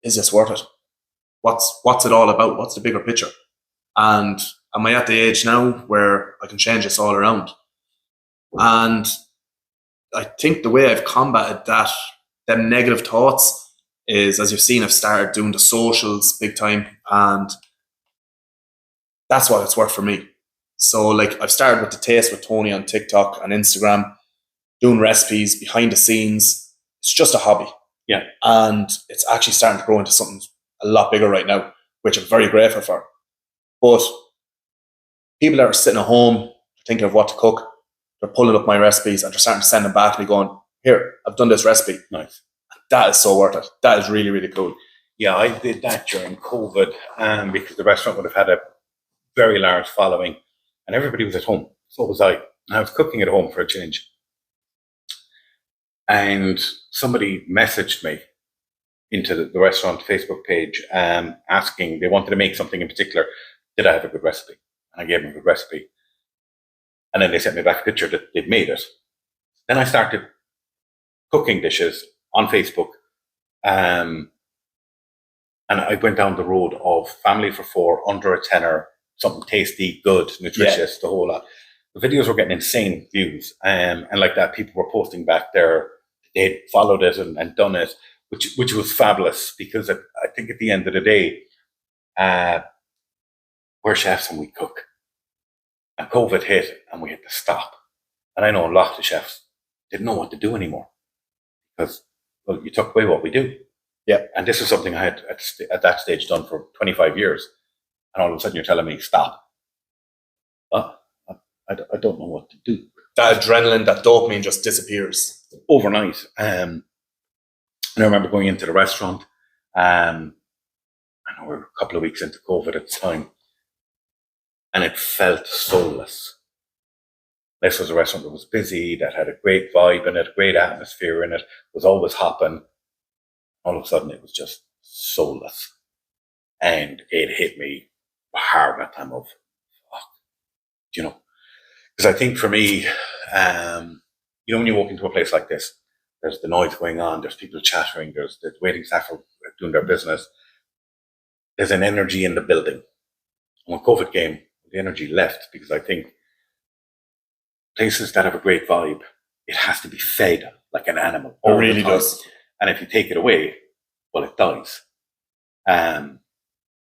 is this worth it? What's it all about? What's the bigger picture? And am I at the age now where I can change this all around? And I think the way I've combated them negative thoughts is, as you've seen, I've started doing the socials big time, and that's what it's worth for me. So, like, I've started with the Taste with Tony on TikTok and Instagram, doing recipes behind the scenes. It's just a hobby. Yeah. And it's actually starting to grow into something a lot bigger right now, which I'm very grateful for. But people that are sitting at home thinking of what to cook, they're pulling up my recipes and they're starting to send them back to me going, here, I've done this recipe. Nice. That is so worth it. That is really, really cool. Yeah, I did that during COVID, because the restaurant would have had a very large following and everybody was at home. So was I. I was cooking at home for a change. And somebody messaged me into the restaurant Facebook page, asking, they wanted to make something in particular. Did I have a good recipe? And I gave them a good recipe. And then they sent me back a picture that they'd made it. Then I started cooking dishes on Facebook, And I went down the road of family for four, under a tenner, something tasty, good, nutritious, the whole lot. The videos were getting insane views. And like that, people were posting back there, they'd followed it and done it, which was fabulous, because I think at the end of the day, we're chefs and we cook. And COVID hit and we had to stop. And I know a lot of chefs didn't know what to do anymore because, well, you took away what we do. Yeah. And this is something I had at that stage done for 25 years. And all of a sudden you're telling me, stop. I don't know what to do. That adrenaline, that dopamine just disappears. Overnight. And I remember going into the restaurant. I know we were a couple of weeks into COVID at the time. And it felt soulless. This was a restaurant that was busy, that had a great vibe in it, a great atmosphere in it, was always hopping. All of a sudden, it was just soulless. And it hit me hard that time of, fuck, you know. Because I think for me, you know, when you walk into a place like this, there's the noise going on, there's people chattering, there's the waiting staff are doing their business. There's an energy in the building. When COVID came, the energy left, because I think places that have a great vibe, it has to be fed like an animal. It really does. And if you take it away, well, it dies. And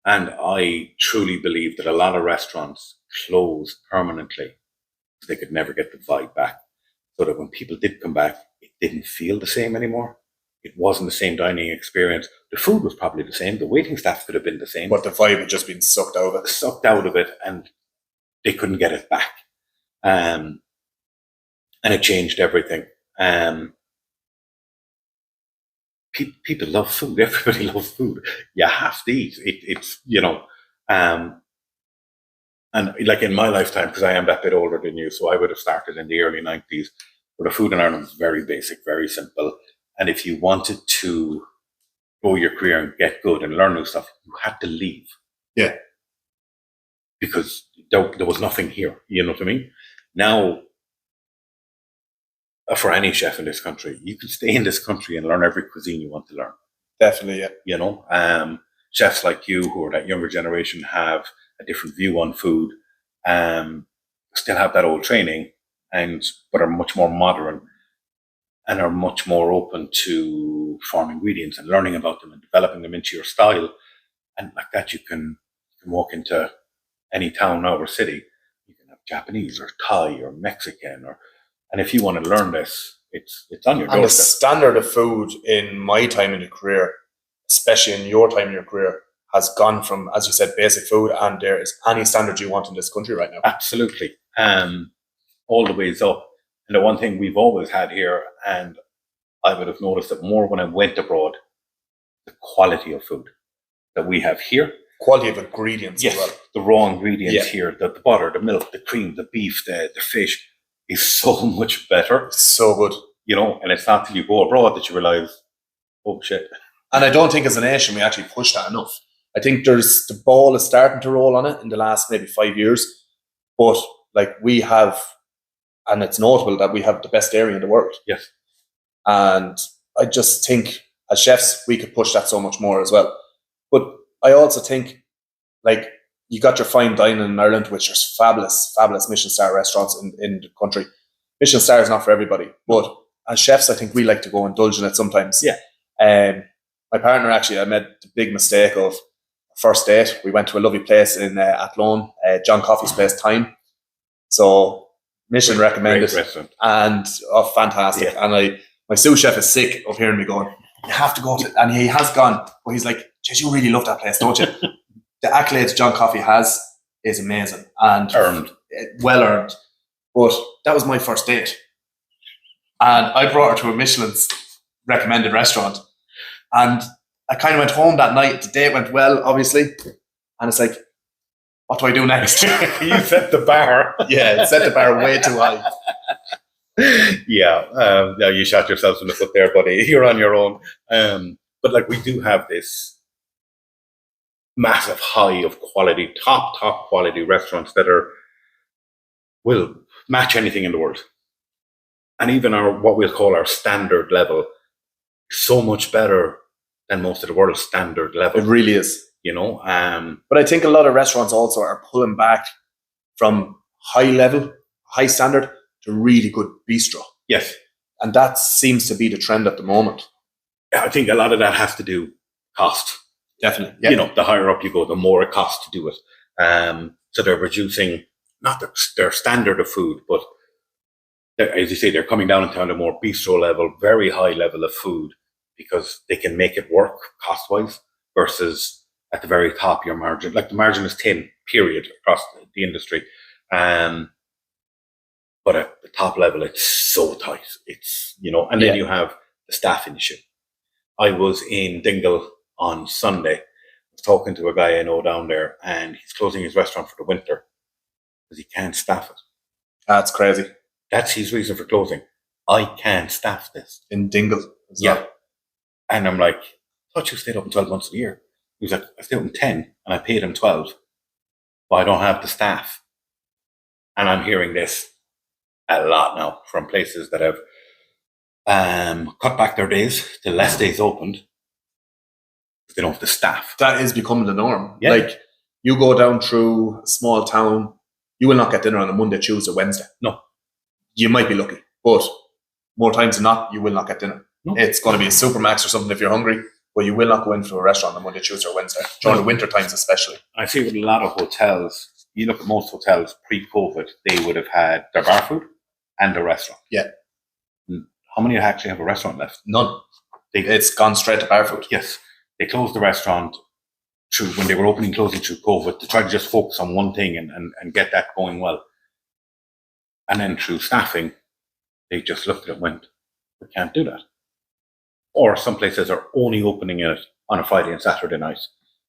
I truly believe that a lot of restaurants close permanently because they could never get the vibe back. So that when people did come back, it didn't feel the same anymore. It wasn't the same dining experience. The food was probably the same. The waiting staff could have been the same. But the vibe had just been sucked out of it. Sucked out of it, and they couldn't get it back. And it changed everything. People love food. Everybody loves food. You have to eat. It's, you know, and like in my lifetime, because I am that bit older than you, so I would have started in the early 90s, where the food in Ireland was very basic, very simple. And if you wanted to grow your career and get good and learn new stuff, you had to leave. Yeah. Because there was nothing here. You know what I mean? Now, for any chef in this country, you can stay in this country and learn every cuisine you want to learn. Definitely, yeah. You know, chefs like you, who are that younger generation, have a different view on food, still have that old training, but are much more modern and are much more open to farm ingredients and learning about them and developing them into your style. And like that, you can walk into any town now or city. You can have Japanese or Thai or Mexican, and if you want to learn this, it's on your doorstep. And the standard of food in my time in the career, especially in your time in your career, has gone from, as you said, basic food, and there is any standard you want in this country right now. Absolutely. All the ways up. And the one thing we've always had here, and I would have noticed it more when I went abroad, the quality of food that we have here. Quality of ingredients yes, as well. The raw ingredients here, the butter, the milk, the cream, the beef, the fish is so much better. So good. You know, and it's not till you go abroad that you realise, oh shit. And I don't think as a nation we actually push that enough. I think the ball is starting to roll on it in the last maybe 5 years. But like we have, and it's notable that we have the best dairy in the world. Yes. And I just think as chefs, we could push that so much more as well. But I also think, like, you got your fine dining in Ireland, which is fabulous Michelin star restaurants in the country. Michelin star is not for everybody. But as chefs, I think we like to go indulge in it sometimes. Yeah. My partner, actually, I made the big mistake of first date. We went to a lovely place in Athlone, John Coffey's place, Time. So Michelin recommended, and fantastic. Yeah. And my sous chef is sick of hearing me going, you have to go to, and he has gone, but he's like, geez, you really love that place, don't you? The accolades John Coffey has is amazing and well earned. But that was my first date, and I brought her to a Michelin's recommended restaurant, and I kind of went home that night. The date went well, obviously, and it's like, what do I do next? You set the bar. Yeah, it set the bar way too high. Yeah, you shot yourself in the foot there, buddy. You're on your own. But like, we do have this massive high of quality, top quality restaurants that will match anything in the world. And even what we'll call our standard level is so much better than most of the world's standard level. It really is. You know, but I think a lot of restaurants also are pulling back from high level, high standard to really good bistro. Yes. And that seems to be the trend at the moment. I think a lot of that has to do cost. Definitely. Yeah. You know, the higher up you go, the more it costs to do it. So they're reducing not their standard of food, but as you say, they're coming down into a more bistro level, very high level of food, because they can make it work cost-wise versus at the very top, your margin, like the margin is thin, period, across the industry. But at the top level, it's so tight. It's, you know, and then you have the staffing issue. I was in Dingle on Sunday. I was talking to a guy I know down there, and he's closing his restaurant for the winter because he can't staff it. That's crazy. That's his reason for closing. I can't staff this. In Dingle as well. And I'm like, I thought you stayed open 12 months of the year. He was like, I stayed open 10 and I paid him 12, but I don't have the staff. And I'm hearing this a lot now from places that have cut back their days to less days opened because they don't have the staff. That is becoming the norm. Yeah. Like, you go down through a small town, you will not get dinner on a Monday, Tuesday, Wednesday. No. You might be lucky, but more times than not, you will not get dinner. No. It's going to be a Supermax or something if you're hungry, but you will not go into a restaurant on Monday, Tuesday, or Wednesday, during the winter times especially. I see with a lot of hotels, you look at most hotels pre-COVID, they would have had their bar food and a restaurant. Yeah. How many actually have a restaurant left? None. It's gone straight to bar food. Yes. They closed the restaurant when they were opening, closing through COVID, to try to just focus on one thing and get that going well. And then through staffing, they just looked at it and went, we can't do that. Or some places are only opening it on a Friday and Saturday night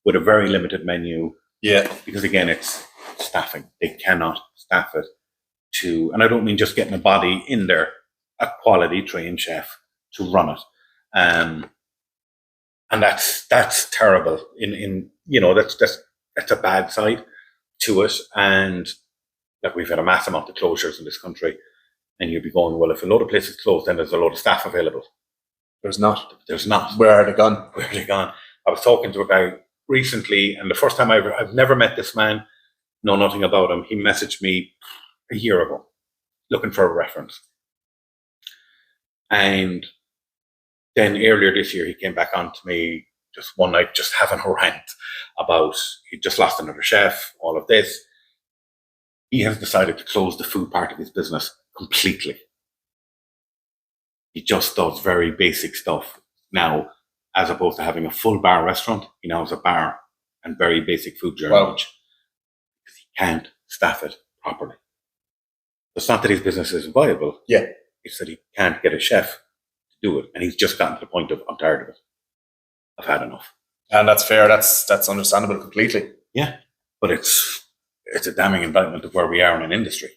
with a very limited menu. Yeah. Because again, it's staffing. They cannot staff it and I don't mean just getting a body in there, a quality trained chef to run it. And that's terrible. In you know, that's a bad side to it. And like, we've had a mass amount of closures in this country, and you'd be going, well, if a load of places close, then there's a load of staff available. There's not. Where are they gone? Where are they gone? I was talking to a guy recently, and the first time I've never met this man, know nothing about him. He messaged me a year ago looking for a reference. And then earlier this year, he came back on to me just one night, just having a rant about he just lost another chef, all of this. He has decided to close the food part of his business completely. He just does very basic stuff now, as opposed to having a full bar restaurant. He now has a bar and very basic food journey. Wow. Because he can't staff it properly. It's not that his business isn't viable. Yeah. It's that he can't get a chef to do it. And he's just gotten to the point of, I'm tired of it. I've had enough. And that's fair. That's understandable completely. Yeah. But it's a damning indictment of where we are in an industry.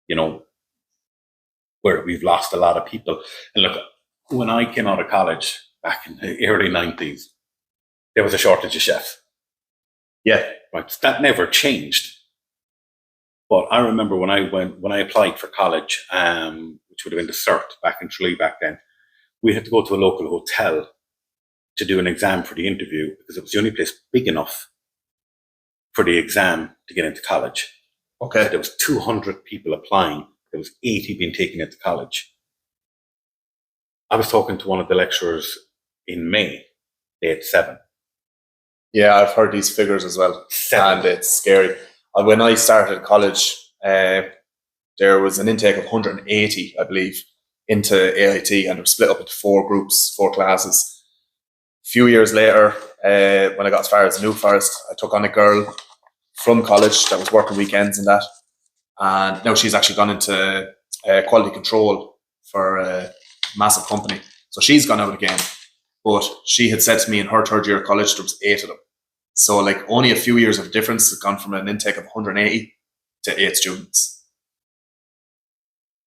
You know, where we've lost a lot of people. And look, when I came out of college back in the early 90s, there was a shortage of chefs. Yeah. Right. That never changed. But I remember when I applied for college, which would have been the CERT back in Tralee back then, we had to go to a local hotel to do an exam for the interview because it was the only place big enough for the exam to get into college. Okay. So there was 200 people applying. There was 80 being taken into college. I was talking to one of the lecturers in May. They had 7. Yeah, I've heard these figures as well. 7. And it's scary. When I started college, there was an intake of 180, I believe, into AIT, and it was split up into 4 groups, 4 classes. A few years later, when I got as far as New Forest, I took on a girl from college that was working weekends and that. And now she's actually gone into quality control for a massive company. So she's gone out again. But she had said to me in her 3rd year of college, there was 8 of them. So like only a few years of difference has gone from an intake of 180 to 8 students.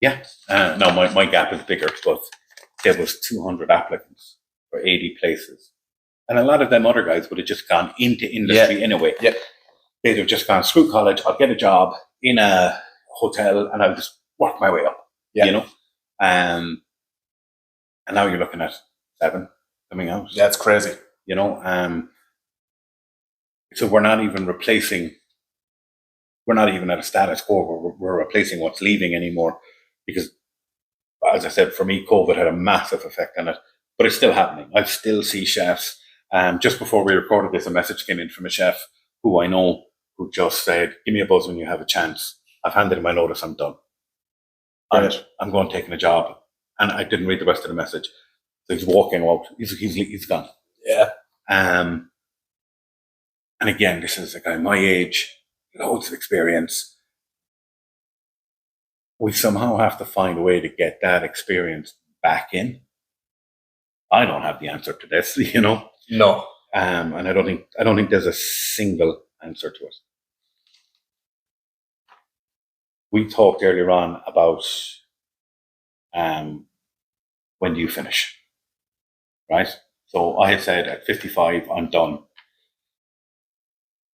Yeah. No, my gap is bigger, but there was 200 applicants for 80 places. And a lot of them other guys would have just gone into industry anyway. Yeah. They'd have just gone through college, I'll get a job in a hotel and I'll just work my way up, you know? And now you're looking at 7, coming out. That's crazy. You know, so we're not even replacing. We're not even at a status quo where we're replacing what's leaving anymore, because, as I said, for me, COVID had a massive effect on it, but it's still happening. I still see chefs. Just before we recorded this, a message came in from a chef who I know, who just said, "Give me a buzz when you have a chance. I've handed in my notice. I'm done. Right. I'm going taking a job." And I didn't read the rest of the message. So he's walking out. He's gone. Yeah. And again, this is a guy my age, loads of experience. We somehow have to find a way to get that experience back in. I don't have the answer to this, you know. No. And I don't think there's a single answer to it. We talked earlier on about when do you finish, right? So I had said at 55, I'm done.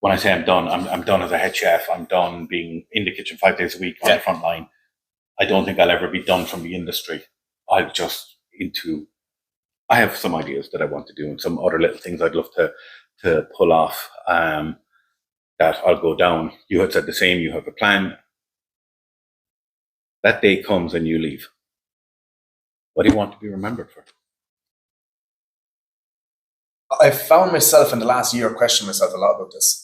When I say I'm done, I'm done as a head chef. I'm done being in the kitchen 5 days a week on the front line. I don't think I'll ever be done from the industry. I have some ideas that I want to do and some other little things I'd love to pull off that I'll go down. You had said the same. You have a plan. That day comes and you leave. What do you want to be remembered for? I found myself in the last year questioning myself a lot about this.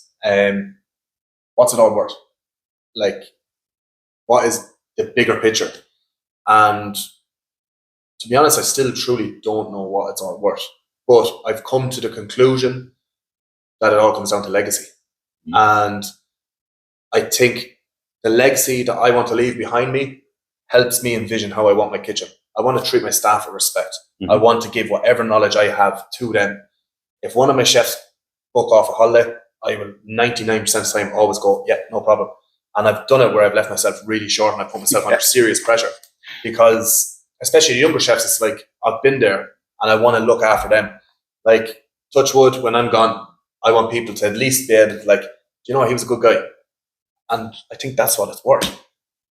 What's it all worth? Like, what is the bigger picture? And to be honest, I still truly don't know what it's all worth. But I've come to the conclusion that it all comes down to legacy. And I think the legacy that I want to leave behind me helps me envision how I want my kitchen. I want to treat my staff with respect. I want to give whatever knowledge I have to them. If one of my chefs book off a holiday, I will 99% of the time always go, yeah, no problem. And I've done it where I've left myself really short and I put myself under serious pressure, because especially the younger chefs, it's like, I've been there and I want to look after them. Like, touch wood, when I'm gone, I want people to at least be able to, like, you know, he was a good guy. And I think that's what it's worth.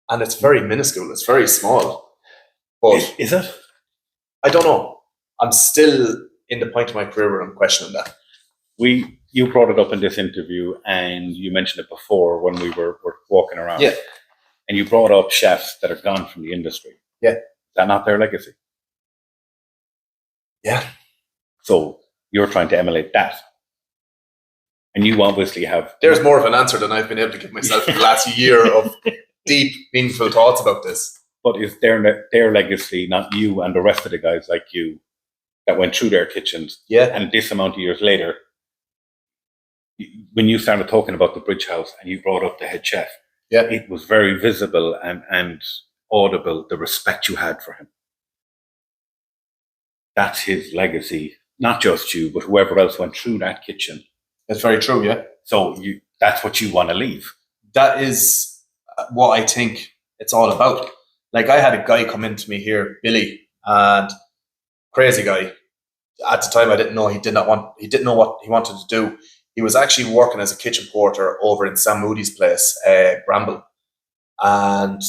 And it's very minuscule. It's very small. But is it? I don't know. I'm still in the point of my career where I'm questioning that. You brought it up in this interview and you mentioned it before when we were walking around. Yeah. And you brought up chefs that are gone from the industry. Yeah. Is that not their legacy? Yeah. So you're trying to emulate that. And you obviously have... There's more of an answer than I've been able to give myself in the last year of deep, meaningful thoughts about this. But is their legacy not you and the rest of the guys like you that went through their kitchens? Yeah. And this amount of years later, when you started talking about the Bridge House and you brought up the head chef, it was very visible and audible, the respect you had for him. That's his legacy, not just you, but whoever else went through that kitchen. That's very true, yeah. So that's what you want to leave. That is what I think it's all about. Like, I had a guy come into me here, Billy, and crazy guy. At the time, I didn't know he didn't know what he wanted to do. He was actually working as a kitchen porter over in Sam Moody's place, Bramble, and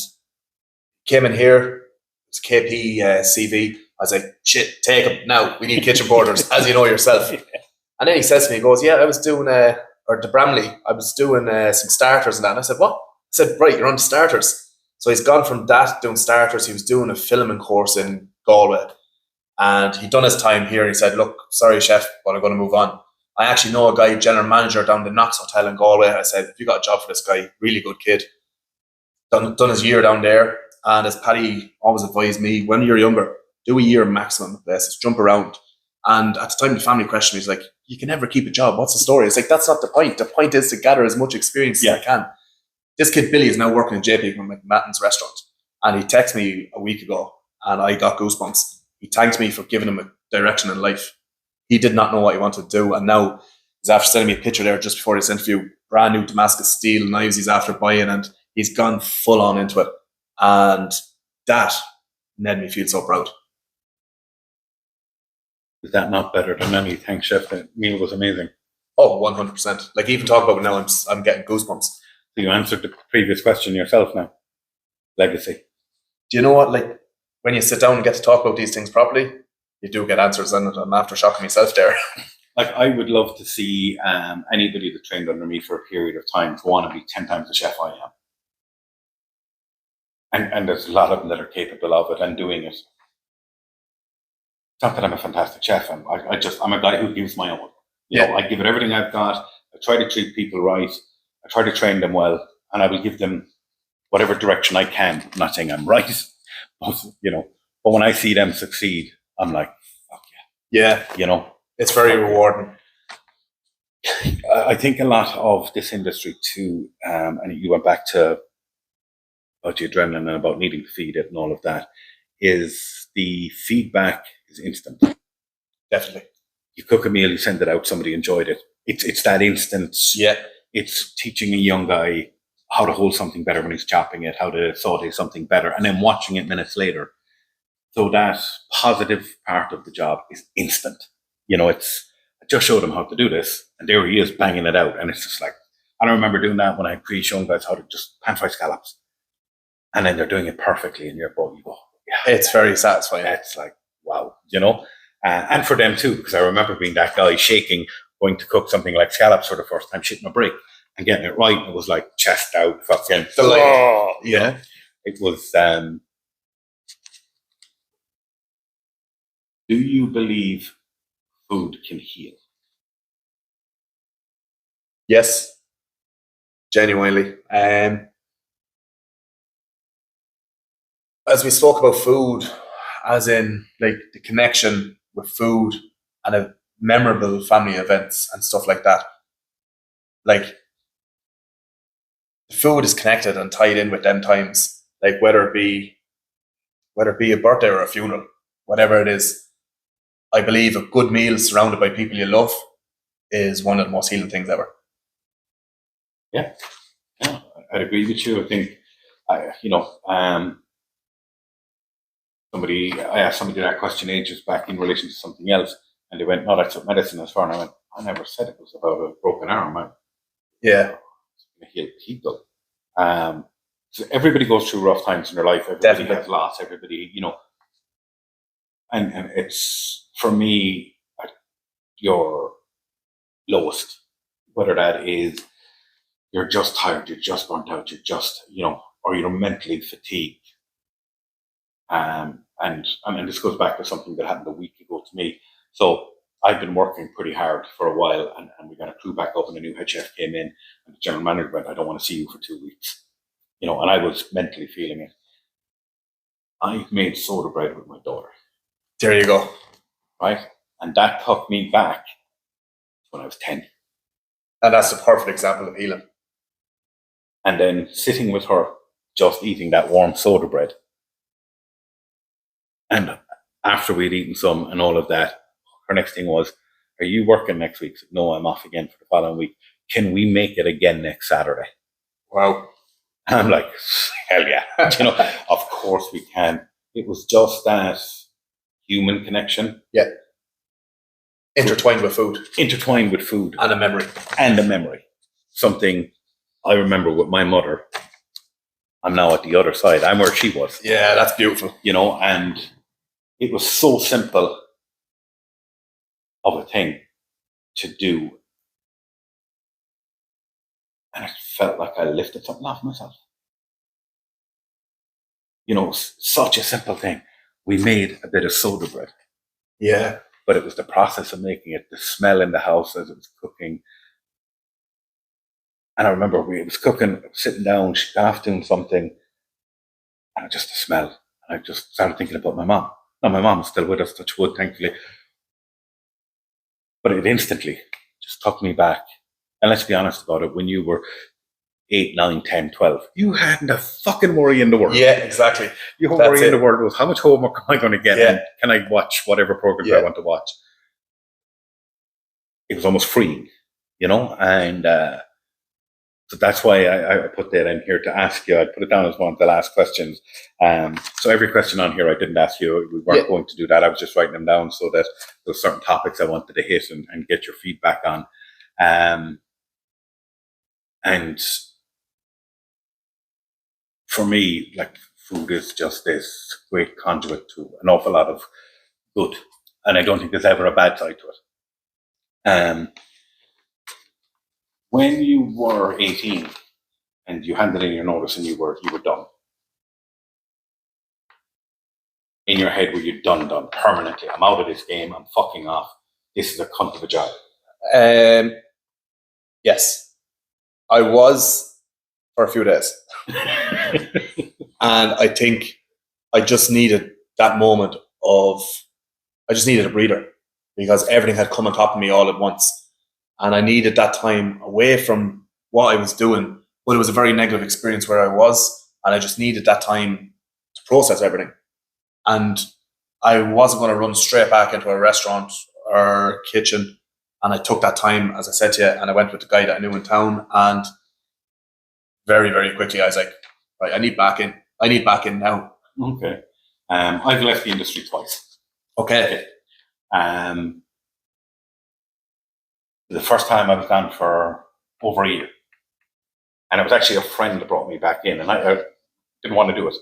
came in here. It was KP CV. I was like, shit, take him now. We need kitchen porters, as you know yourself. And then he says to me, he goes, yeah, I was doing, or the Bramley, I was doing some starters and that. And I said, what? I said, right, you're on starters. So he's gone from that doing starters. He was doing a filming course in Galway. And he'd done his time here. He said, look, sorry, chef, but I'm going to move on. I actually know a guy, general manager down the Knox Hotel in Galway. I said, if you got a job for this guy, really good kid. Done his year down there. And as Paddy always advised me, when you're younger, do a year maximum at places, jump around. And at the time, the family questioned me, he's like, you can never keep a job. What's the story? It's like, that's not the point. The point is to gather as much experience as I can. This kid, Billy, is now working in JP McMatten's restaurant. And he texted me a week ago and I got goosebumps. He thanked me for giving him a direction in life. He did not know what he wanted to do. And now he's after sending me a picture there just before this interview, brand new Damascus steel knives he's after buying, and he's gone full on into it. And that made me feel so proud. Is that not better than any thanks, chef? The meal was amazing. Oh, 100%. Like, even talking about it now, I'm getting goosebumps. So you answered the previous question yourself now. Legacy. Do you know what? Like, when you sit down and get to talk about these things properly, you do get answers, and I'm after shocking myself there. Like, I would love to see anybody that trained under me for a period of time go on and be 10 times the chef I am. And there's a lot of them that are capable of it and doing it. It's not that I'm a fantastic chef. I'm a guy who gives my all. You know, I give it everything I've got. I try to treat people right. I try to train them well, and I will give them whatever direction I can. I'm not saying I'm right, but but when I see them succeed, I'm like, fuck yeah. Yeah. It's very rewarding. I think a lot of this industry too, and you went back to about the adrenaline and about needing to feed it and all of that, is the feedback is instant. Definitely. You cook a meal, you send it out, somebody enjoyed it. It's that instant. Yeah. It's teaching a young guy how to hold something better when he's chopping it, how to saute something better, and then watching it minutes later. So that positive part of the job is instant. I just showed him how to do this, and there he is banging it out. And it's just like, I don't remember doing that when I pre-shown guys how to just pan fry scallops. And then they're doing it perfectly, and you go, yeah. It's very satisfying. It's like, wow, and for them too, because I remember being that guy shaking, going to cook something like scallops for the first time, shitting a brick, and getting it right. It was like chest out, fucking, yeah. It was, do you believe food can heal? Yes, genuinely. As we spoke about food, as in like the connection with food and a memorable family events and stuff like that, like the food is connected and tied in with them times, like whether it be a birthday or a funeral, whatever it is. I believe a good meal surrounded by people you love is one of the most healing things ever. Yeah, I'd agree with you. I think, I asked somebody that question ages back in relation to something else, and they went, "No, that's what medicine is for." And I went, "I never said it was about a broken arm. Yeah, it's going to heal people." So everybody goes through rough times in their life. Everybody has loss. Everybody, and it's, for me, at your lowest, whether that is you're just tired, you're just burnt out, you're just, or you're mentally fatigued. And this goes back to something that happened a week ago to me. So I've been working pretty hard for a while, and we got a crew back up, and a new head chef came in, and the general manager went, "I don't want to see you for 2 weeks." And I was mentally feeling it. I made soda bread with my daughter. There you go. Right? And that took me back when I was 10. And that's a perfect example of healing. And then sitting with her, just eating that warm soda bread. And after we'd eaten some and all of that, her next thing was, "Are you working next week?" I said, "No, I'm off again for the following week. Can we make it again next Saturday?" Wow. And I'm like, hell yeah. Of course we can. It was just that human connection. Yeah. Intertwined with food. And a memory. Something I remember with my mother. I'm now at the other side. I'm where she was. Yeah, that's beautiful. And it was so simple of a thing to do. And it felt like I lifted something off myself. Such a simple thing. We made a bit of soda bread. Yeah. But it was the process of making it, the smell in the house as it was cooking. And I remember we was cooking, sitting down, she got off doing something, and just the smell. And I just started thinking about my mom. Now, my mom is still with us, touch wood, thankfully. But it instantly just took me back. And let's be honest about it, when you were 8, 9, 10, 12, you hadn't a fucking worry in the world. Yeah, exactly. Your worry in the world was, how much homework am I going to get? Yeah. And can I watch whatever program I want to watch? It was almost freeing, and so that's why I put that in here to ask you. I put it down as one of the last questions. So every question on here I didn't ask you. We weren't going to do that. I was just writing them down so that there's certain topics I wanted to hit and get your feedback on. And for me, like, food is just this great conduit to an awful lot of good. And I don't think there's ever a bad side to it. When you were 18 and you handed in your notice and you were done, in your head, were you done permanently? I'm out of this game. I'm fucking off. This is a cunt of a job. Yes, I was for a few days. And I think I just needed that moment I just needed a breather, because everything had come on top of me all at once. And I needed that time away from what I was doing. But it was a very negative experience where I was, and I just needed that time to process everything. And I wasn't going to run straight back into a restaurant or kitchen. And I took that time, as I said to you, and I went with the guy that I knew in town. And very, very quickly, I was like, right, I need back in. I need back in now. Okay. I've left the industry twice. Okay. The first time I was gone for over a year. And it was actually a friend that brought me back in. And I didn't want to do it.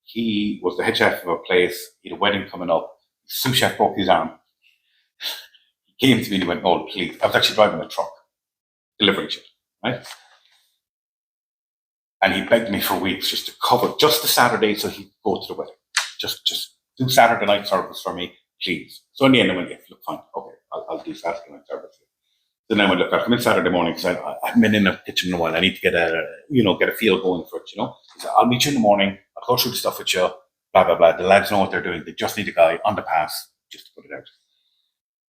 He was the head chef of a place. He had a wedding coming up. The sous chef broke his arm. He came to me and he went, "Oh, please." I was actually driving a truck, delivering shit, right? And he begged me for weeks just to cover just the Saturday so he'd go to the wedding. Just do Saturday night service for me, please. So in the end, I went, "Yeah, look, fine. Okay, I'll do Saturday night service." So then I went, "Look, I'll come in Saturday morning because I haven't been in the kitchen in a while. I need to get a feel going for it, He said, "I'll meet you in the morning. I'll go through the stuff with you, blah, blah, blah. The lads know what they're doing. They just need a guy on the pass just to put it out."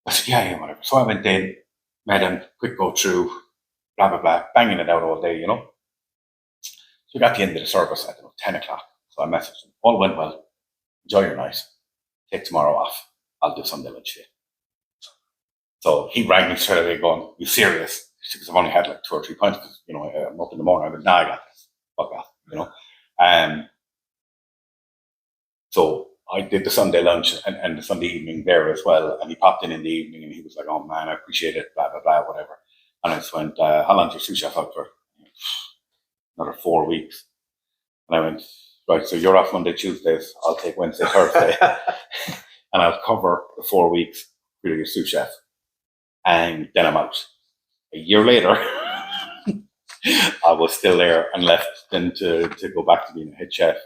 I said, yeah, whatever. So I went in, met him, quick go through, blah, blah, blah, banging it out all day, So we got to the end of the service at 10 o'clock. So I messaged him. All went well. Enjoy your night. Take tomorrow off. I'll do Sunday lunch for you. So he rang me straight away going, "You serious?" Because I've only had like 2 or 3 pints because, I'm up in the morning. I went, "Nah, I got this. Fuck off, So I did the Sunday lunch and the Sunday evening there as well. And he popped in the evening and he was like, "Oh man, I appreciate it, blah, blah, blah, whatever." And I just went, "How long's your sous chef out for?" "Another 4 weeks." And I went, "Right, so you're off Monday, Tuesdays. I'll take Wednesday, Thursday. And I'll cover the 4 weeks with your sous chef. And then I'm out." A year later, I was still there and left then to go back to being a head chef.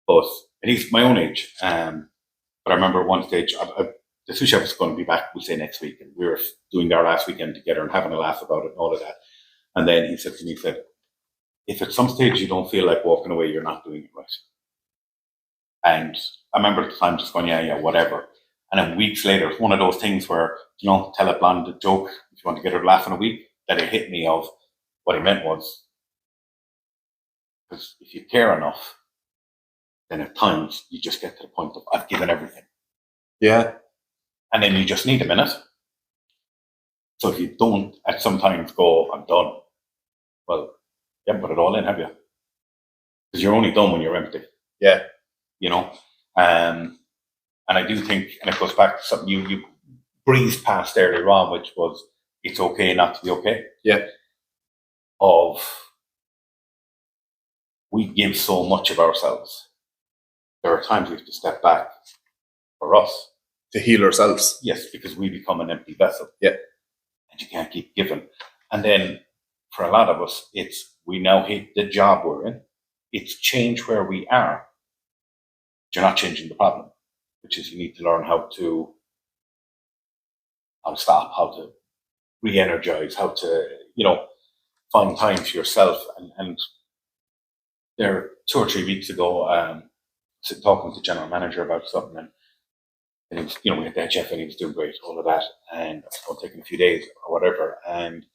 But he's my own age. But I remember at one stage, the sous chef was going to be back, we'll say next week. And we were doing our last weekend together and having a laugh about it and all of that. And then he said to me, "If at some stage you don't feel like walking away, you're not doing it right." And I remember at the time just going, yeah, whatever. And then weeks later, it's one of those things where, tell a blonde a joke if you want to get her to laugh in a week, that it hit me of what he meant was, because if you care enough, then at times you just get to the point of, I've given everything. Yeah. And then you just need a minute. So if you don't at some times go, "I'm done," well, you haven't put it all in, have you? Because you're only done when you're empty. Yeah. And I do think, and it goes back to something you breezed past earlier on, which was, it's okay not to be okay. Yeah. We give so much of ourselves. There are times we have to step back for us. To heal ourselves. Yes, because we become an empty vessel. Yeah. And you can't keep giving. And then for a lot of us, we now hate the job we're in. It's change where we are. You're not changing the problem, which is you need to learn how to stop, how to re-energize, how to, find time for yourself. And there 2 or 3 weeks ago, talking with the general manager about something, and he was, we had the head chef and he was doing great, all of that, and I was taking a few days or whatever, and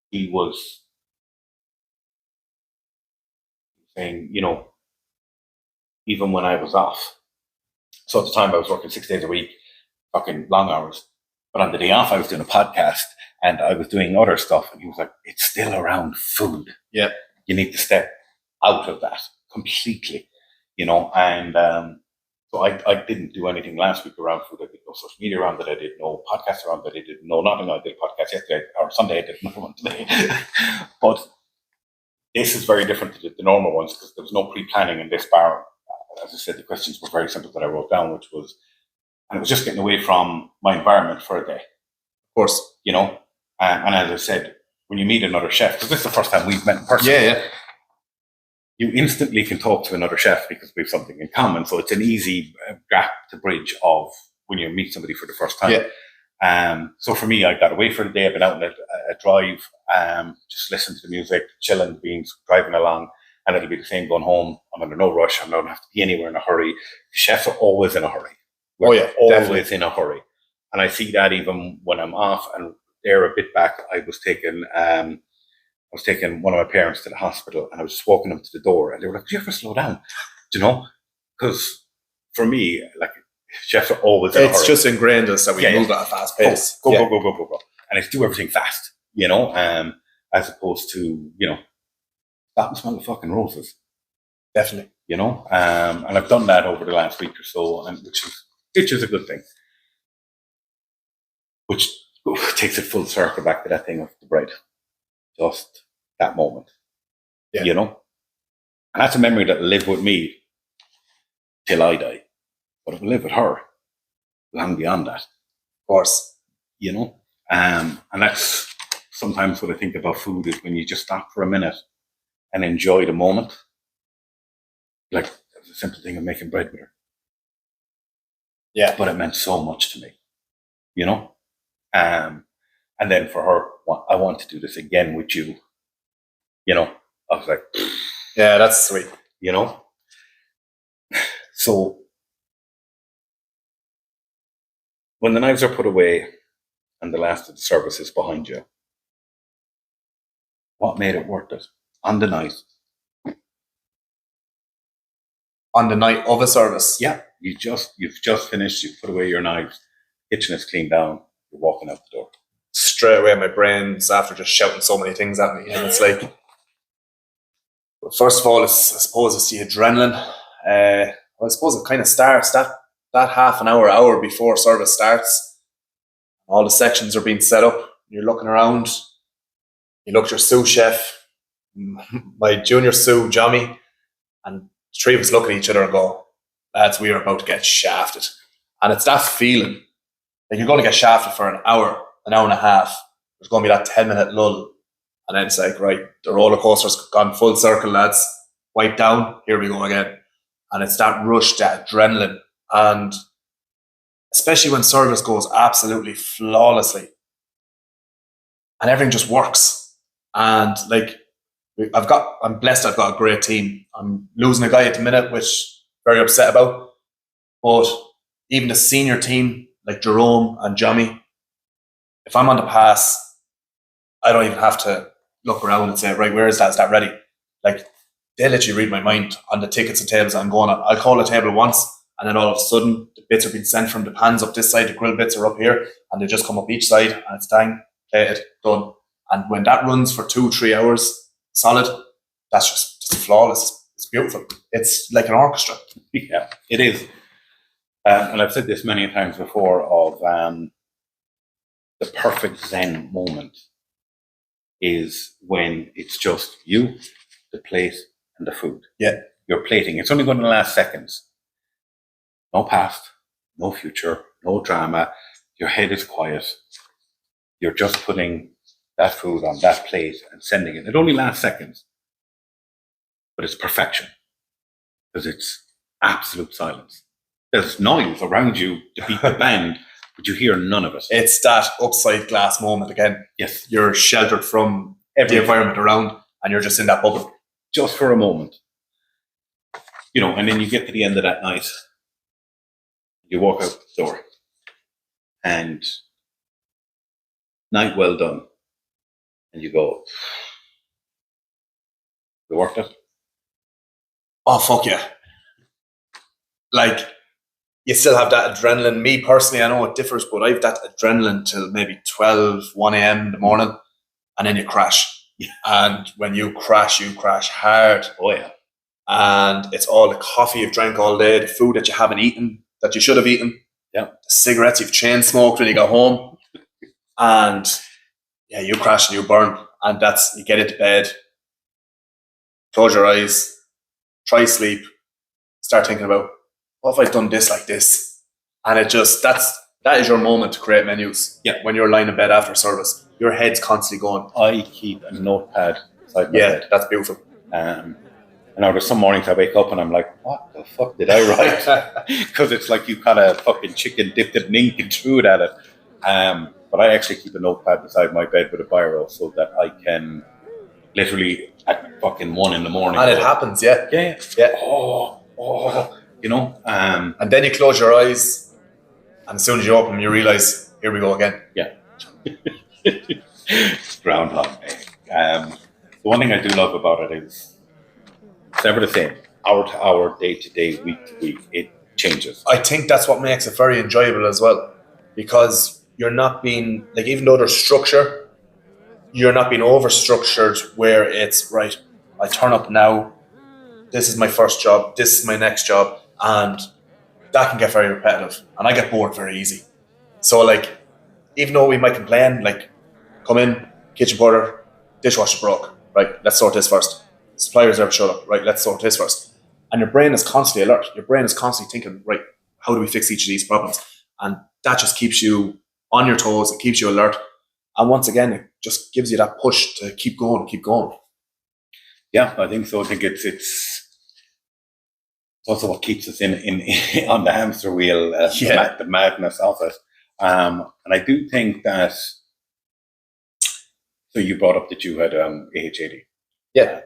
he was saying, even when I was off, so at the time I was working 6 days a week, fucking long hours, but on the day off I was doing a podcast and I was doing other stuff, and he was like, "It's still around food. Yeah. You need to step out of that completely," and so I didn't do anything last week around food. I did no social media around it. I did no podcast around it. I did no nothing. I did a podcast yesterday or Sunday. I did another one today. But this is very different to the normal ones because there was no pre-planning in this bar. As I said, the questions were very simple that I wrote down, which was, And it was just getting away from my environment for a day, Of course. you know. And as I said, when you meet another chef, because this is the first time we've met in person, you instantly can talk to another chef because we have something in common. So it's an easy gap to bridge of when you meet somebody for the first time. So for me, I got away for the day. I've been out on a drive, just listening to the music, chilling, driving along, and it'll be the same going home. I'm under no rush. I don't have to be anywhere in a hurry. Chefs are always in a hurry. We're always in a hurry. And I see that even when I'm off. And there a bit back, I was taking one of my parents to the hospital, and I was just walking them to the door, and they were like, "Do you ever slow down?" Do you know? Because for me, like, chefs are always in a hurry. It's just ingrained us that we move at a fast pace. Go. And it's do everything fast, you know, as opposed to, you know, stop and smell the fucking roses. Definitely. You know, and I've done that over the last week or so, and which is a good thing. Which takes it full circle back to that thing of the bread. Just that moment, you know? And that's a memory that will live with me till I die. But it will live with her long beyond that. Of course. You know? And that's sometimes what I think about food is when you just stop for a minute and enjoy the moment. Like, the simple thing of making bread with her. Yeah. But it meant so much to me, you know? And then for her, I want to do this again with you. You know, I was like, yeah, that's sweet. You know? So when the knives are put away and the last of the service is behind you, what made it worth it? On the night. On the night of a service? Yeah. You've just finished, you've put away your knives, kitchen is cleaned down, you're walking out the door. Straight away, my brain's after just shouting so many things at me, and it's like, first of all, I suppose it's the adrenaline. I suppose it kind of starts that half an hour before service starts. All the sections are being set up. You're looking around. You look at your sous chef, my junior sous, Johnny, and three of us look at each other and go, "Lads, we are about to get shafted." And it's that feeling like you're going to get shafted for an hour and a half. There's going to be that 10-minute lull. And then it's like, right, the roller coaster's gone full circle, lads. Wipe down, here we go again. And it's that rush, that adrenaline. And especially when service goes absolutely flawlessly. And everything just works. And like, I'm blessed I've got a great team. I'm losing a guy at the minute, which I'm very upset about. But even the senior team, like Jerome and Johnny, if I'm on the pass, I don't even have to look around and say, right, where is that? Is that ready? Like, they literally read my mind on the tickets and tables I'm going on. I'll call a table once, and then all of a sudden, the bits are being sent from the pans up this side, the grill bits are up here, and they just come up each side, and it's dang, plated, done. And when that runs for 2-3 hours solid, that's just flawless. It's beautiful. It's like an orchestra. Yeah, it is. And I've said this many times before of the perfect Zen moment is when it's just you, the plate, and the food. Yeah. You're plating. It's only going to last seconds. No past, no future, no drama. Your head is quiet. You're just putting that food on that plate and sending it. It only lasts seconds. But it's perfection. Because it's absolute silence. There's noise around you to beat the band, but you hear none of it. It's that upside glass moment again. Yes. You're sheltered from the environment around, and you're just in that bubble. Just for a moment. You know, and then you get to the end of that night. You walk out the door. And night well done. And you go, you worked it? Oh, fuck yeah. Like, you still have that adrenaline. Me personally, I know it differs, but I have that adrenaline till maybe 12, 1 a.m. in the morning, and then you crash. Yeah. And when you crash hard. Oh, yeah. And it's all the coffee you've drank all day, the food that you haven't eaten, that you should have eaten, yeah, the cigarettes you've chain smoked when you got home. And yeah, you crash and you burn. And you get into bed, close your eyes, try sleep, start thinking about, what if I'd done this like this? And that is your moment to create menus. Yeah. When you're lying in bed after service, your head's constantly going. I keep a notepad beside my Yeah, bed. that's beautiful. And now there's some mornings I wake up and I'm like, what the fuck did I write? Because it's like you kind of fucking chicken dipped it in ink and threw it at it. But I actually keep a notepad beside my bed with a biro so that I can literally at fucking 1 a.m. And it happens, yeah. Yeah. You know. And then you close your eyes, and as soon as you open them, you realize, here we go again. Yeah. Groundhog Day. The one thing I do love about it is it's never the same. Hour to hour, day to day, week to week, it changes. I think that's what makes it very enjoyable as well, because you're not being, like, even though there's structure, you're not being over-structured where it's, right, I turn up now, this is my first job, this is my next job, and that can get very repetitive, and I get bored very easy. So, like, even though we might complain, like, come in, kitchen porter, dishwasher broke, right, let's sort this first. Suppliers never showed up, right, let's sort this first. And your brain is constantly alert. Your brain is constantly thinking, right, how do we fix each of these problems? And that just keeps you on your toes, it keeps you alert. And once again, it just gives you that push to keep going, keep going. Yeah, I think so. I think it's also what keeps us in on the hamster wheel, the madness of it. And I do think that, so you brought up that you had AHAD. Yeah.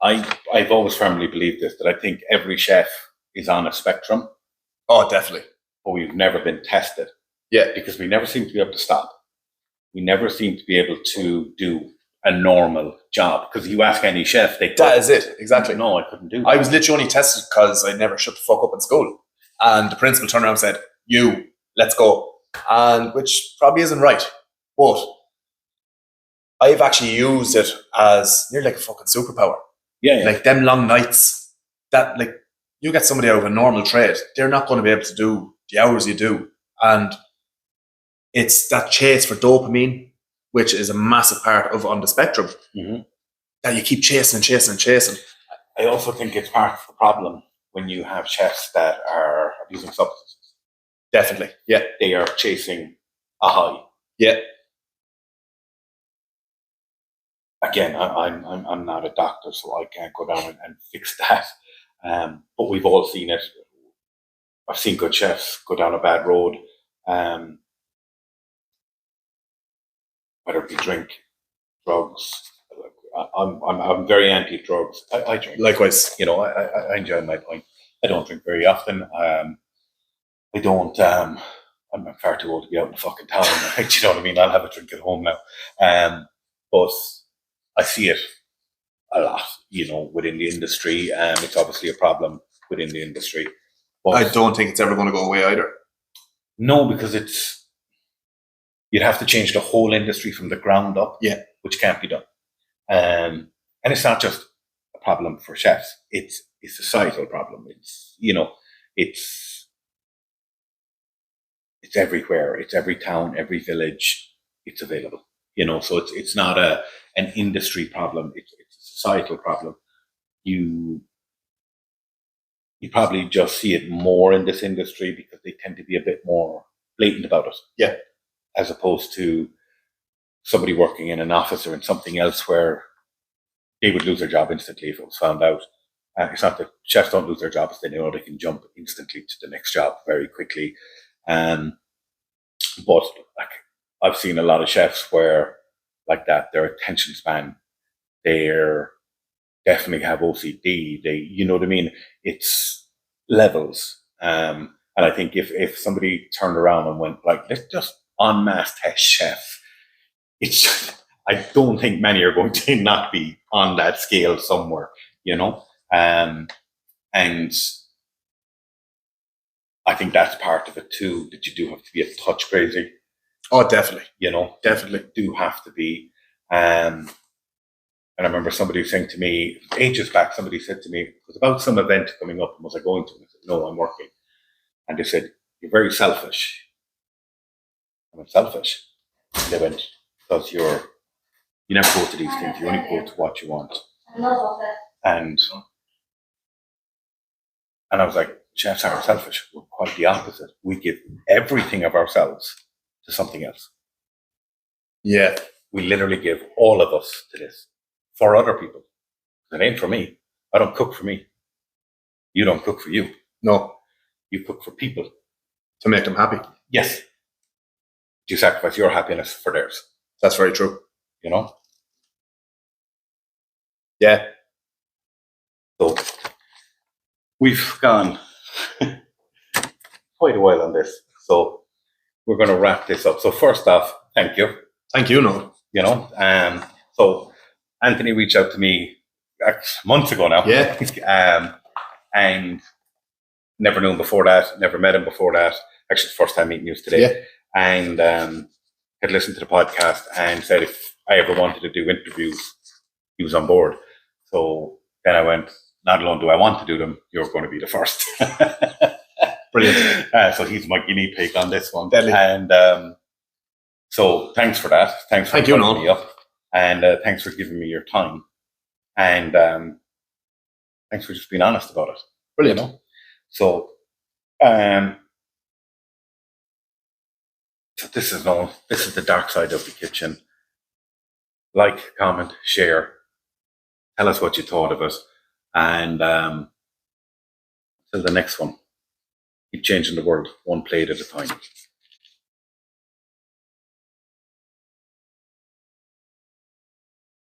I've always firmly believed this, that I think every chef is on a spectrum. Oh, definitely. But we've never been tested. Yeah. Because we never seem to be able to stop. We never seem to be able to do a normal job. Because you ask any chef, that is it, exactly. No, I couldn't do that. I was literally only tested because I never shut the fuck up in school. And the principal turned around and said, let's go. And which probably isn't right. But I've actually used it as nearly like a fucking superpower. Yeah. Like them long nights, that, like, you get somebody out of a normal trade, they're not going to be able to do the hours you do. And it's that chase for dopamine, which is a massive part of on the spectrum, that you keep chasing and chasing and chasing. I also think it's part of the problem when you have chefs that are abusing substances. Definitely, yeah. They are chasing a high. Yeah. Again, I'm not a doctor, so I can't go down and fix that. But we've all seen it. I've seen good chefs go down a bad road, whether it be drink, drugs. I'm very anti-drugs. I drink. Likewise. You know, I enjoy my pint. I don't drink very often. I don't. I'm far too old to be out in the fucking town. Do you know what I mean? I'll have a drink at home now. But I see it a lot, you know, within the industry. It's obviously a problem within the industry. But I don't think it's ever going to go away either. No, because you'd have to change the whole industry from the ground up, which can't be done. And it's not just a problem for chefs; it's a societal problem. It's, you know, it's everywhere. It's every town, every village. It's available. You know, so it's not an industry problem. It's a societal problem. You probably just see it more in this industry because they tend to be a bit more blatant about it. Yeah. As opposed to somebody working in an office or in something else where they would lose their job instantly if it was found out. It's not that chefs don't lose their jobs; they know they can jump instantly to the next job very quickly. But like, I've seen a lot of chefs where, like that, their attention span, they're definitely have OCD. You know what I mean? It's levels. And I think if somebody turned around and went like, let's just en masse test chef, I don't think many are going to not be on that scale somewhere, you know? And I think that's part of it too, that you do have to be a touch crazy. Oh, definitely. You know, definitely do have to be. And I remember somebody saying to me, ages back, somebody said to me, it was about some event coming up, and was I going to? And I said, no, I'm working. And they said, you're very selfish. I went, selfish? And they went, because you never go to these things, you only go to what you want. And I was like, chefs aren't selfish. We're quite the opposite. We give everything of ourselves to something else. Yeah. We literally give all of us to this for other people. It ain't for me. I don't cook for me. You don't cook for you. No. You cook for people. To make them happy. Yes. You sacrifice your happiness for theirs. That's very true. You know? Yeah. So we've gone quite a while on this. So we're going to wrap this up. So first off, thank you. Thank you, Noel. You know, so Anthony reached out to me months ago now. Yeah. And never knew him before that, never met him before that. Actually, the first time meeting you today. Yeah. And had listened to the podcast and said if I ever wanted to do interviews, he was on board. So then I went, not alone do I want to do them, you're going to be the first. Brilliant. So he's my guinea pig on this one. Deadly. And so thanks for that. Thanks for inviting me up. And thanks for giving me your time. And thanks for just being honest about it. Brilliant. You know? So, so this is the dark side of the kitchen. Like, comment, share. Tell us what you thought of it. And till the next one, keep changing the world one plate at a time.